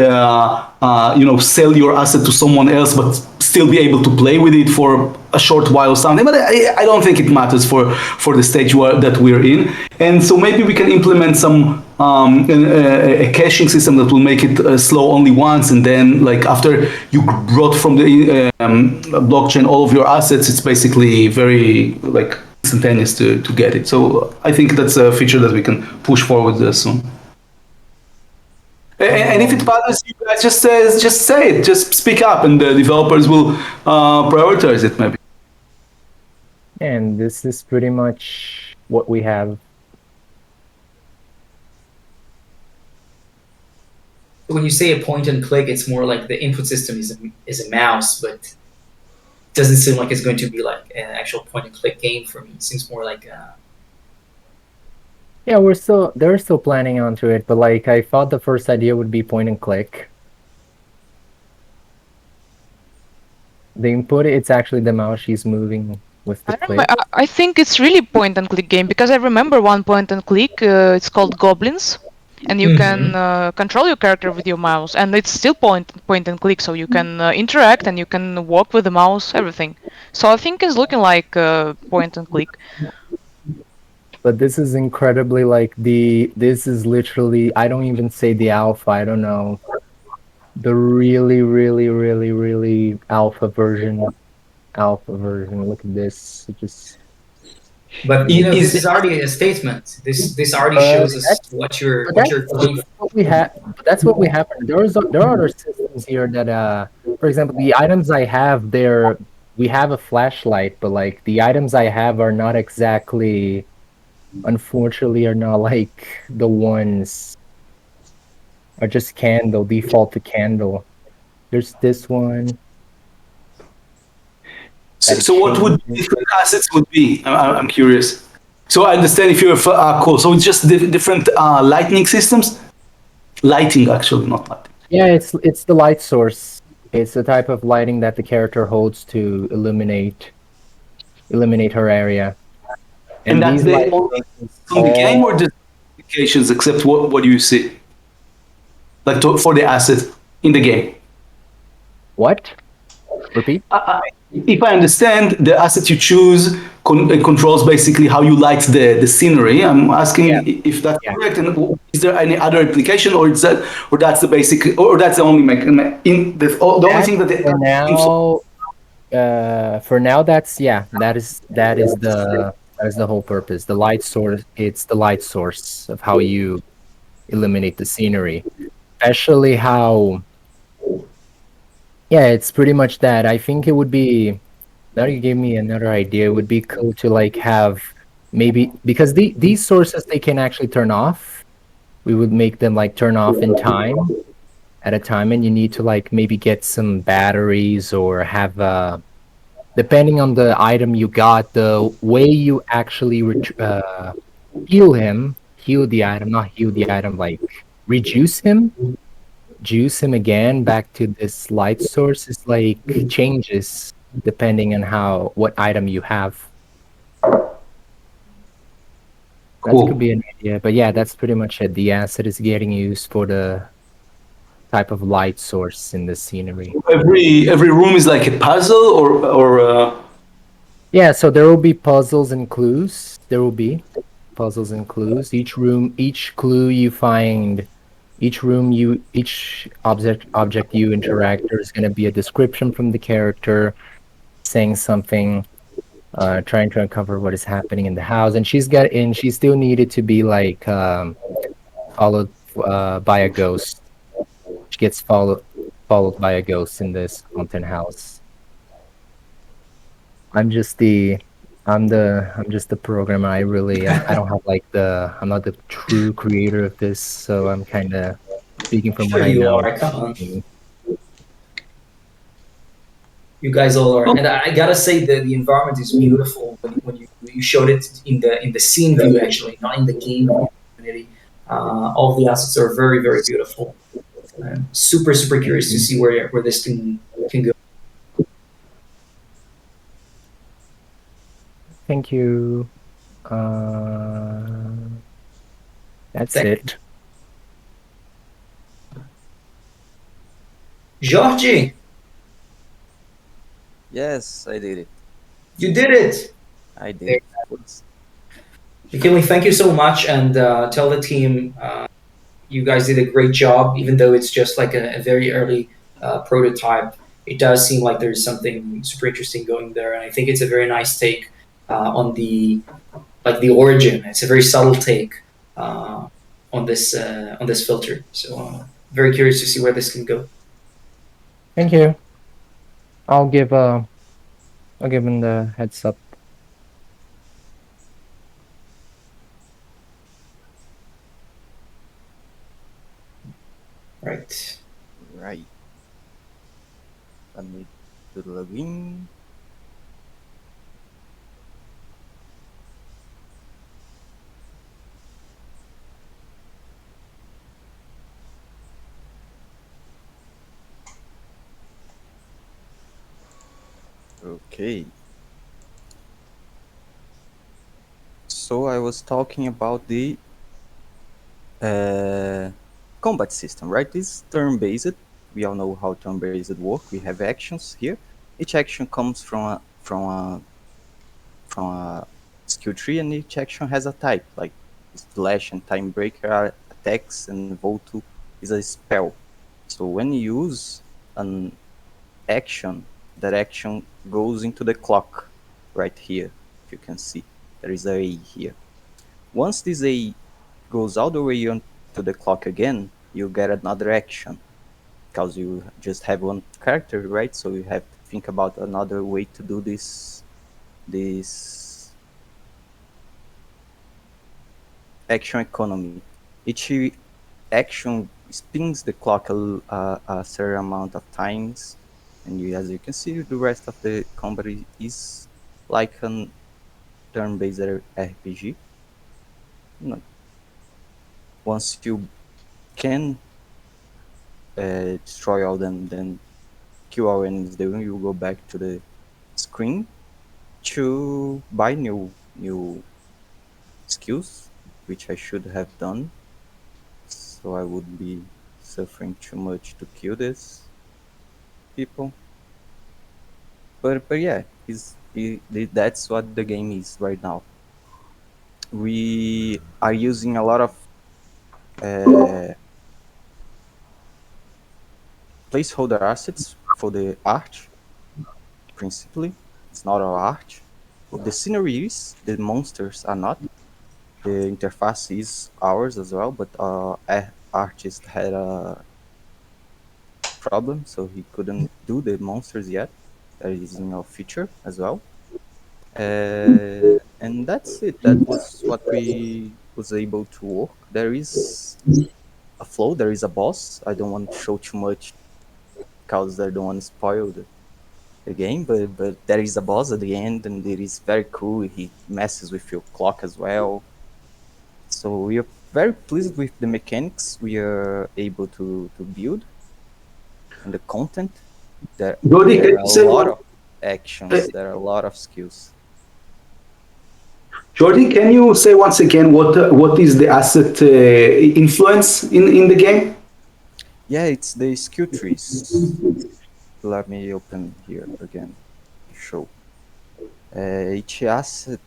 sell your asset to someone else, but still be able to play with it for a short while or something. But I don't think it matters for the stage that we're in. And so maybe we can implement some a caching system that will make it slow only once, and then like after you brought from the blockchain all of your assets, it's basically very like instantaneous to get it. So I think that's a feature that we can push forward soon. And if it bothers you guys, just say it, just speak up, and the developers will prioritize it maybe. And this is pretty much what we have. When you say a point and click, it's more like the input system is a mouse, but it doesn't seem like it's going to be like an actual point and click game for me. It seems more like Yeah, they're still planning onto it, but like I thought the first idea would be point and click. The input, it's actually the mouse she's moving with the click. I think it's really point and click game because I remember one point and click. It's called Goblins, and you can control your character with your mouse, and it's still point and click, so you can interact and you can walk with the mouse, everything. So I think it's looking like point and click. But this is incredibly like this is literally, I don't even say the alpha, I don't know. The really, really, really, really alpha version. Look at this. It just. But this is already a statement. This already shows us what you're doing. That's what we have. There are other systems here that, for example, the items I have there, we have a flashlight, but like the items I have are not exactly. Unfortunately, are not like the ones are just candle, default to candle. There's this one. So what would different assets would be? I'm curious. So I understand if you're cool. So it's just different lighting systems. Lighting, actually, not lighting. Yeah, it's the light source. It's the type of lighting that the character holds to illuminate her area. And that's the only game or just applications, except what do you see? Like for the asset in the game. What? Repeat? If I understand, the asset you choose controls basically how you light the scenery. I'm asking if that's correct, and is there any other application, or that's the basic, or that's the only the only thing that for now that is the whole purpose. The light source, it's the light source of how you illuminate the scenery. Especially how... Yeah, it's pretty much that. I think it would be... Now you gave me another idea. It would be cool to like have maybe... Because these sources, they can actually turn off. We would make them like turn off in time. At a time, and you need to like maybe get some batteries or have... Depending on the item you got, the way you actually heal the item, like reduce him, juice him again back to this light source is like changes depending on what item you have. Cool. That could be an idea, but yeah, that's pretty much it. The asset is getting used for the type of light source in the scenery. Every room is like a puzzle, or Yeah, so there will be puzzles and clues. Each room, each clue you find, each object you interact, there's going to be a description from the character saying something. trying to uncover what is happening in the house, and she still needed to be like followed by a ghost. She gets followed by a ghost in this haunted house. I'm just the programmer. I don't have like I'm not the true creator of this, so I'm kind of speaking from Sure what I you know. are. Come on. You guys all are, and I gotta say that the environment is beautiful when you showed it in the scene view, actually, not in the game community. All the assets are very beautiful. I'm super curious to see where this can go. Thank you. That's it. Jorge, Yes, I did it. you did it. I did. McKinley, thank you so much, and tell the team you guys did a great job. Even though it's just like a very early prototype, it does seem like there's something super interesting going there, and I think it's a very nice take on the origin. It's a very subtle take on this filter. So very curious to see where this can go. Thank you. I'll give him the heads up. Right. Let me do the login. Okay. So I was talking about the combat system, right? This is turn-based. We all know how turn-based work. We have actions here. Each action comes from a skill tree, and each action has a type, like Slash and Time Breaker are attacks, and Volto is a spell. So when you use an action, that action goes into the clock right here. If you can see, there is a here. Once this A goes all the way on to the clock again, you get another action, because you just have one character, right? So you have to think about another way to do this action economy. Each action spins the clock a certain amount of times, and as you can see, the rest of the combat is like a turn-based RPG. Once you can destroy all them, then kill all enemies, then you go back to the screen to buy new skills, which I should have done, so I would be suffering too much to kill these people. But yeah, that's what the game is right now. We are using a lot of placeholder assets for the art, principally. It's not our art. The scenery is, the monsters are not. The interface is ours as well, but our artist had a problem, so he couldn't do the monsters yet. That is in our feature as well. And that's it. That was what we was able to work. There is a flow, there is a boss. I don't want to show too much because I don't want to spoil the game, but there is a boss at the end, and it is very cool. He messes with your clock as well. So we are very pleased with the mechanics we are able to build, and the content. There are a lot of actions, there are a lot of skills. Jordi, can you say once again what is the asset influence in the game? Yeah, it's the skill trees. Let me open here again to show. Each asset,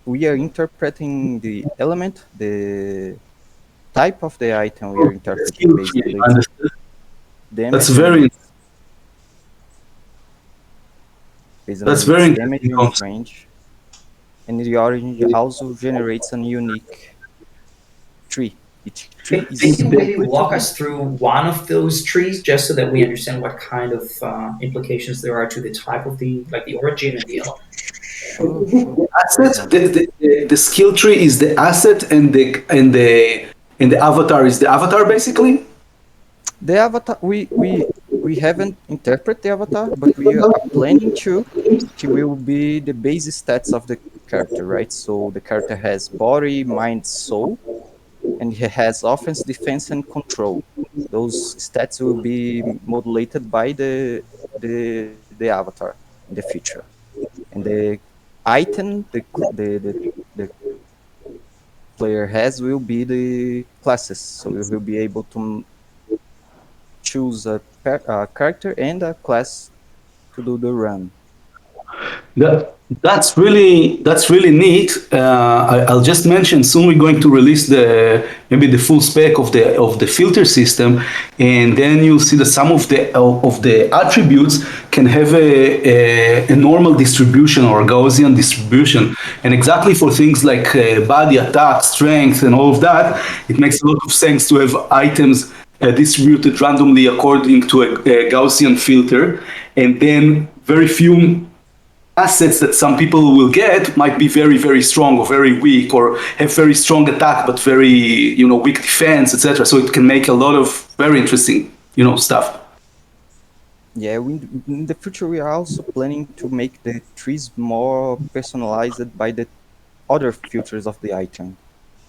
we are interpreting the element, the type of the item we are interpreting basically. That's very. based on That's its very damage interesting and its concept. range. And the orange also generates a unique tree. Each tree Can you maybe completely walk us through one of those trees just so that we understand what kind of implications there are to the type of the origin and the element? Sure. Asset, the skill tree is the asset, and the avatar is the avatar, basically. The avatar, we haven't interpreted the avatar, but we are planning to. It will be the base stats of the character, right? So the character has body, mind, soul, and he has offense, defense, and control. Those stats will be modulated by the avatar in the future. And the item the player has will be the classes. So you will be able to choose a character and a class to do the run. That's really neat. I'll just mention soon we're going to release maybe the full spec of the filter system, and then you'll see that some of the attributes can have a normal distribution or a Gaussian distribution, and exactly for things like body, attack, strength, and all of that, it makes a lot of sense to have items distributed randomly according to a Gaussian filter, and then very few assets that some people will get might be very, very strong or very weak, or have very strong attack but very, weak defense, etc. So it can make a lot of very interesting, stuff. Yeah, in the future we are also planning to make the trees more personalized by the other features of the item.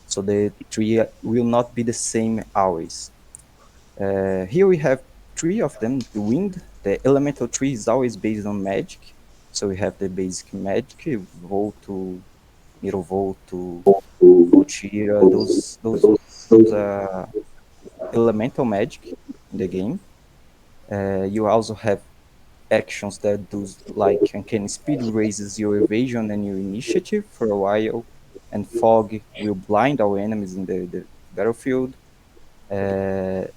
So the tree will not be the same always. Here we have 3 of them. The wind, the elemental tree is always based on magic. So we have the basic magic, Volto, Middle Volto, Voltira, those elemental magic in the game. You also have actions that do like Uncanny Speed raises your evasion and your initiative for a while, and Fog will blind our enemies in the battlefield. The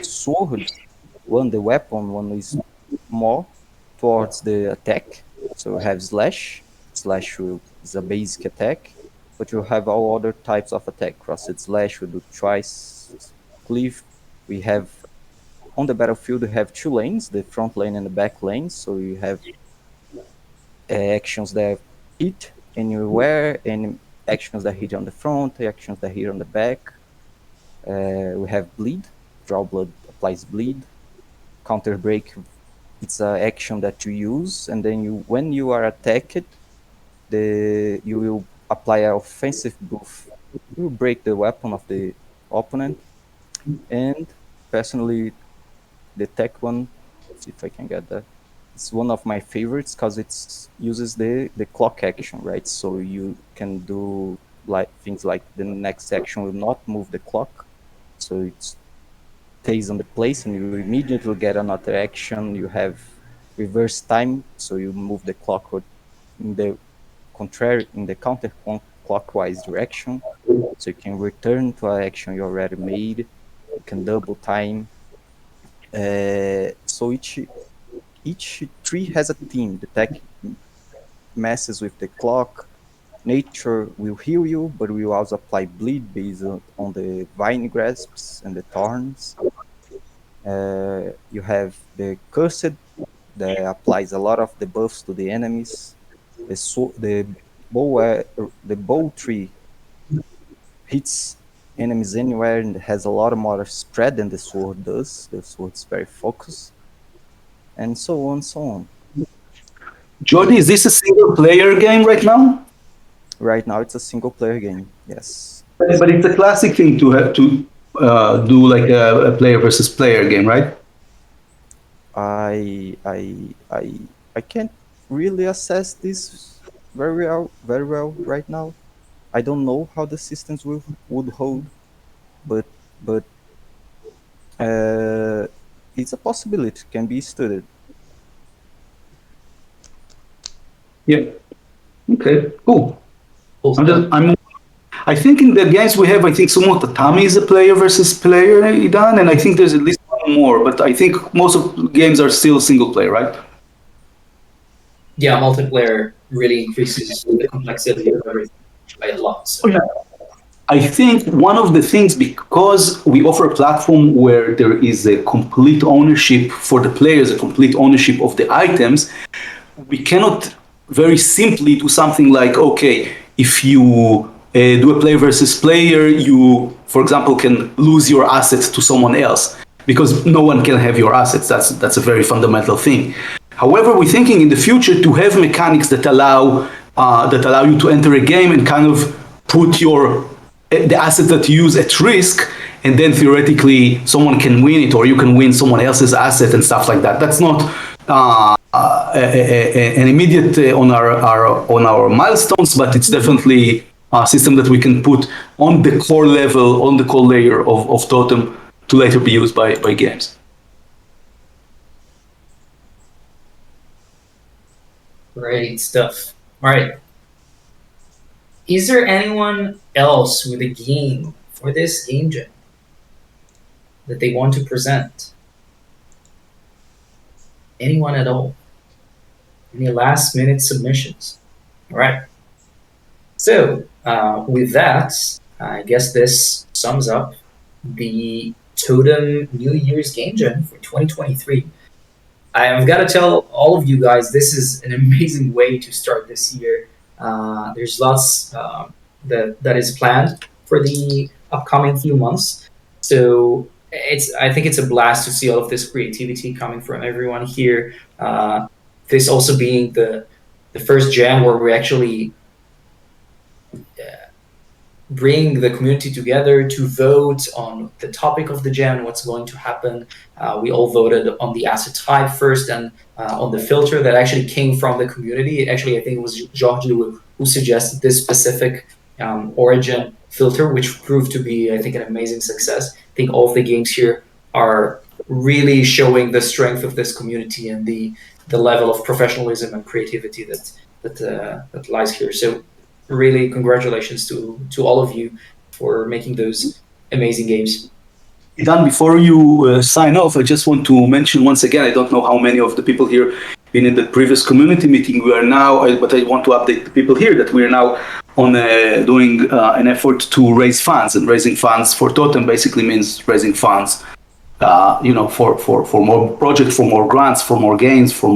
sword the weapon one is more towards the attack. So we have slash is a basic attack, but you have all other types of attack. Crossed slash we do twice, cleave. We have on the battlefield we have 2 lanes, the front lane and the back lane. So you have actions that hit anywhere, and actions that hit on the front, actions that hit on the back. We have bleed, draw blood applies bleed. Counter break, it's an action that you use, and then when you are attacked, you will apply an offensive buff. You will break the weapon of the opponent. And personally, the tech one, let's see if I can get that. It's one of my favorites because it uses the clock action, right? So you can do things like the next action will not move the clock, so it stays on the place, and you immediately get another action. You have reverse time, so you move the clock in the counterclockwise direction, so you can return to an action you already made. You can double time. So each tree has a theme. The tech messes with the clock. Nature will heal you, but will also apply bleed based on the vine grasps and the thorns. You have the cursed that applies a lot of the buffs to the enemies. The bow tree hits enemies anywhere and has a lot more spread than the sword does. The sword is very focused, and so on, so on. Jordi, is this a single player game right now? Right now, it's a single player game. Yes. But it's a classic thing to have to do like a player versus player game, right? I can't really assess this very well right now. I don't know how the systems would hold, but it's a possibility. Can be studied. Yeah. Okay. Cool. I think in the games we have, I think Sumo Tatami is a player versus player, Idan, and I think there's at least one more, but I think most of the games are still single player, right? yeah, multiplayer really increases the complexity of everything by a lot. So. Oh, yeah. I think one of the things, because we offer a platform where there is a complete ownership for the players, a complete ownership of the items, we cannot very simply do something like, okay, if you do a player versus player, you, for example, can lose your assets to someone else, because no one can have your assets. That's a very fundamental thing. However, we're thinking in the future to have mechanics that allow you to enter a game and kind of put the asset that you use at risk, and then theoretically someone can win it, or you can win someone else's asset and stuff like that. That's not an immediate on our milestones, but it's definitely a system that we can put on the core level, on the core layer of Totem to later be used by games. Great stuff. All right. Is there anyone else with a game for this game jam that they want to present? Anyone at all? Any last minute submissions? All right. So with that, I guess this sums up the Totem New Year's Game Jam for 2023. I've got to tell all of you guys, this is an amazing way to start this year. There's lots that is planned for the upcoming few months. So I think it's a blast to see all of this creativity coming from everyone here. This also being the first jam where we actually bring the community together to vote on the topic of the jam and what's going to happen. We all voted on the asset type first and on the filter that actually came from the community. Actually, I think it was Jorge who suggested this specific origin filter, which proved to be, I think, an amazing success. I think all of the games here are really showing the strength of this community and the level of professionalism and creativity that lies here. So really, congratulations to all of you for making those amazing games. Dan, before you sign off, I just want to mention once again, I don't know how many of the people here been in the previous community meeting. We are now, but I want to update the people here that we are now on doing an effort to raise funds, and raising funds for Totem basically means raising funds, for more projects, for more grants, for more games, for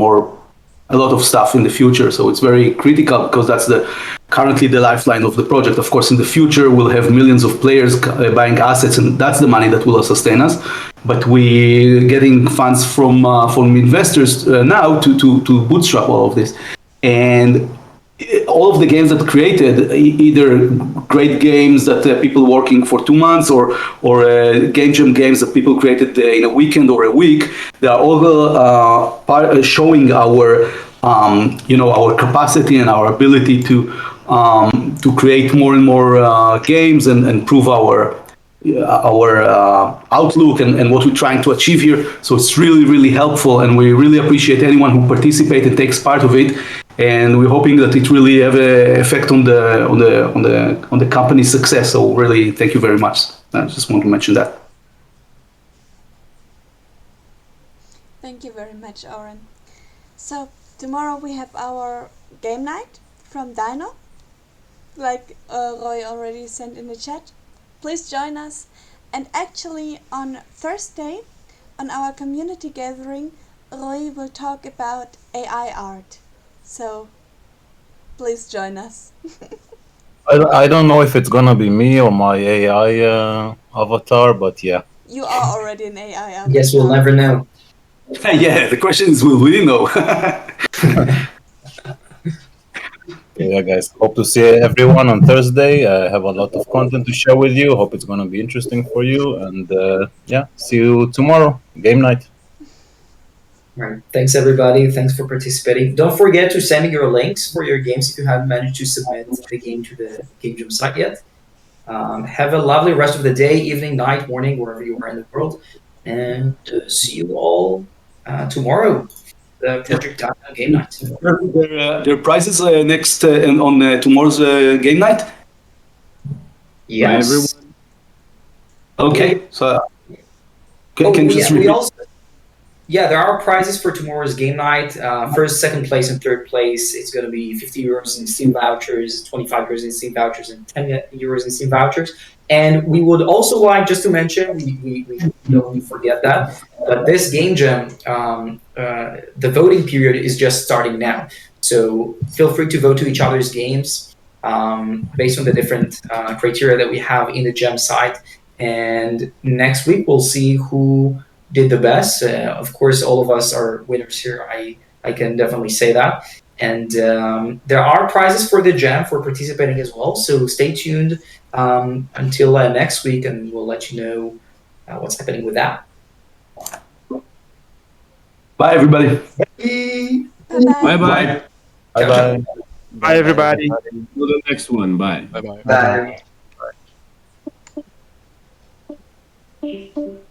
a lot of stuff in the future. So it's very critical because that's currently the lifeline of the project. Of course, in the future, we'll have millions of players buying assets, and that's the money that will sustain us. But we're getting funds from investors now to bootstrap all of this. And all of the games that created, either great games that people working for 2 months or game jam games that people created in a weekend or a week, they are all showing our our capacity and our ability to create more and more games and improve our outlook and what we're trying to achieve here. So it's really, really helpful, and we really appreciate anyone who participates and takes part of it. And we're hoping that it really have an effect on the company's success. So really, thank you very much. I just want to mention that. Thank you very much, Oren. So tomorrow we have our game night from Dino, like Roy already sent in the chat. Please join us. And actually on Thursday, on our community gathering, Roy will talk about AI art. So please join us. I don't know if it's gonna be me or my AI avatar, but yeah. You are already an AI avatar. Yes, we'll never know. Yeah, the question is, will we know? Yeah, guys. Hope to see everyone on Thursday. I have a lot of content to share with you. Hope it's gonna be interesting for you. And yeah, see you tomorrow. Game night. All right. Thanks, everybody. Thanks for participating. Don't forget to send me your links for your games if you haven't managed to submit the game to the Game Jam site yet. Have a lovely rest of the day, evening, night, morning, wherever you are in the world. And see you all tomorrow. The Project Dino Game Night. There are prizes next on tomorrow's game night? Yes. Okay, so can you just repeat? yeah, there are prizes for tomorrow's game night. First, second place, and third place. It's going to be 50 euros in Steam vouchers, 25 euros in Steam vouchers, and 10 euros in Steam vouchers. And we would also like just to mention, we don't forget that, but this game jam, the voting period is just starting now. So feel free to vote to each other's games based on the different criteria that we have in the gem site. And next week we'll see who did the best. Of course, all of us are winners here. I can definitely say that. And there are prizes for the jam for participating as well. So stay tuned until next week, and we'll let you know what's happening with that. Bye, everybody. Bye bye. Bye bye. Bye, everybody. To the next one. Bye. Bye bye. Bye.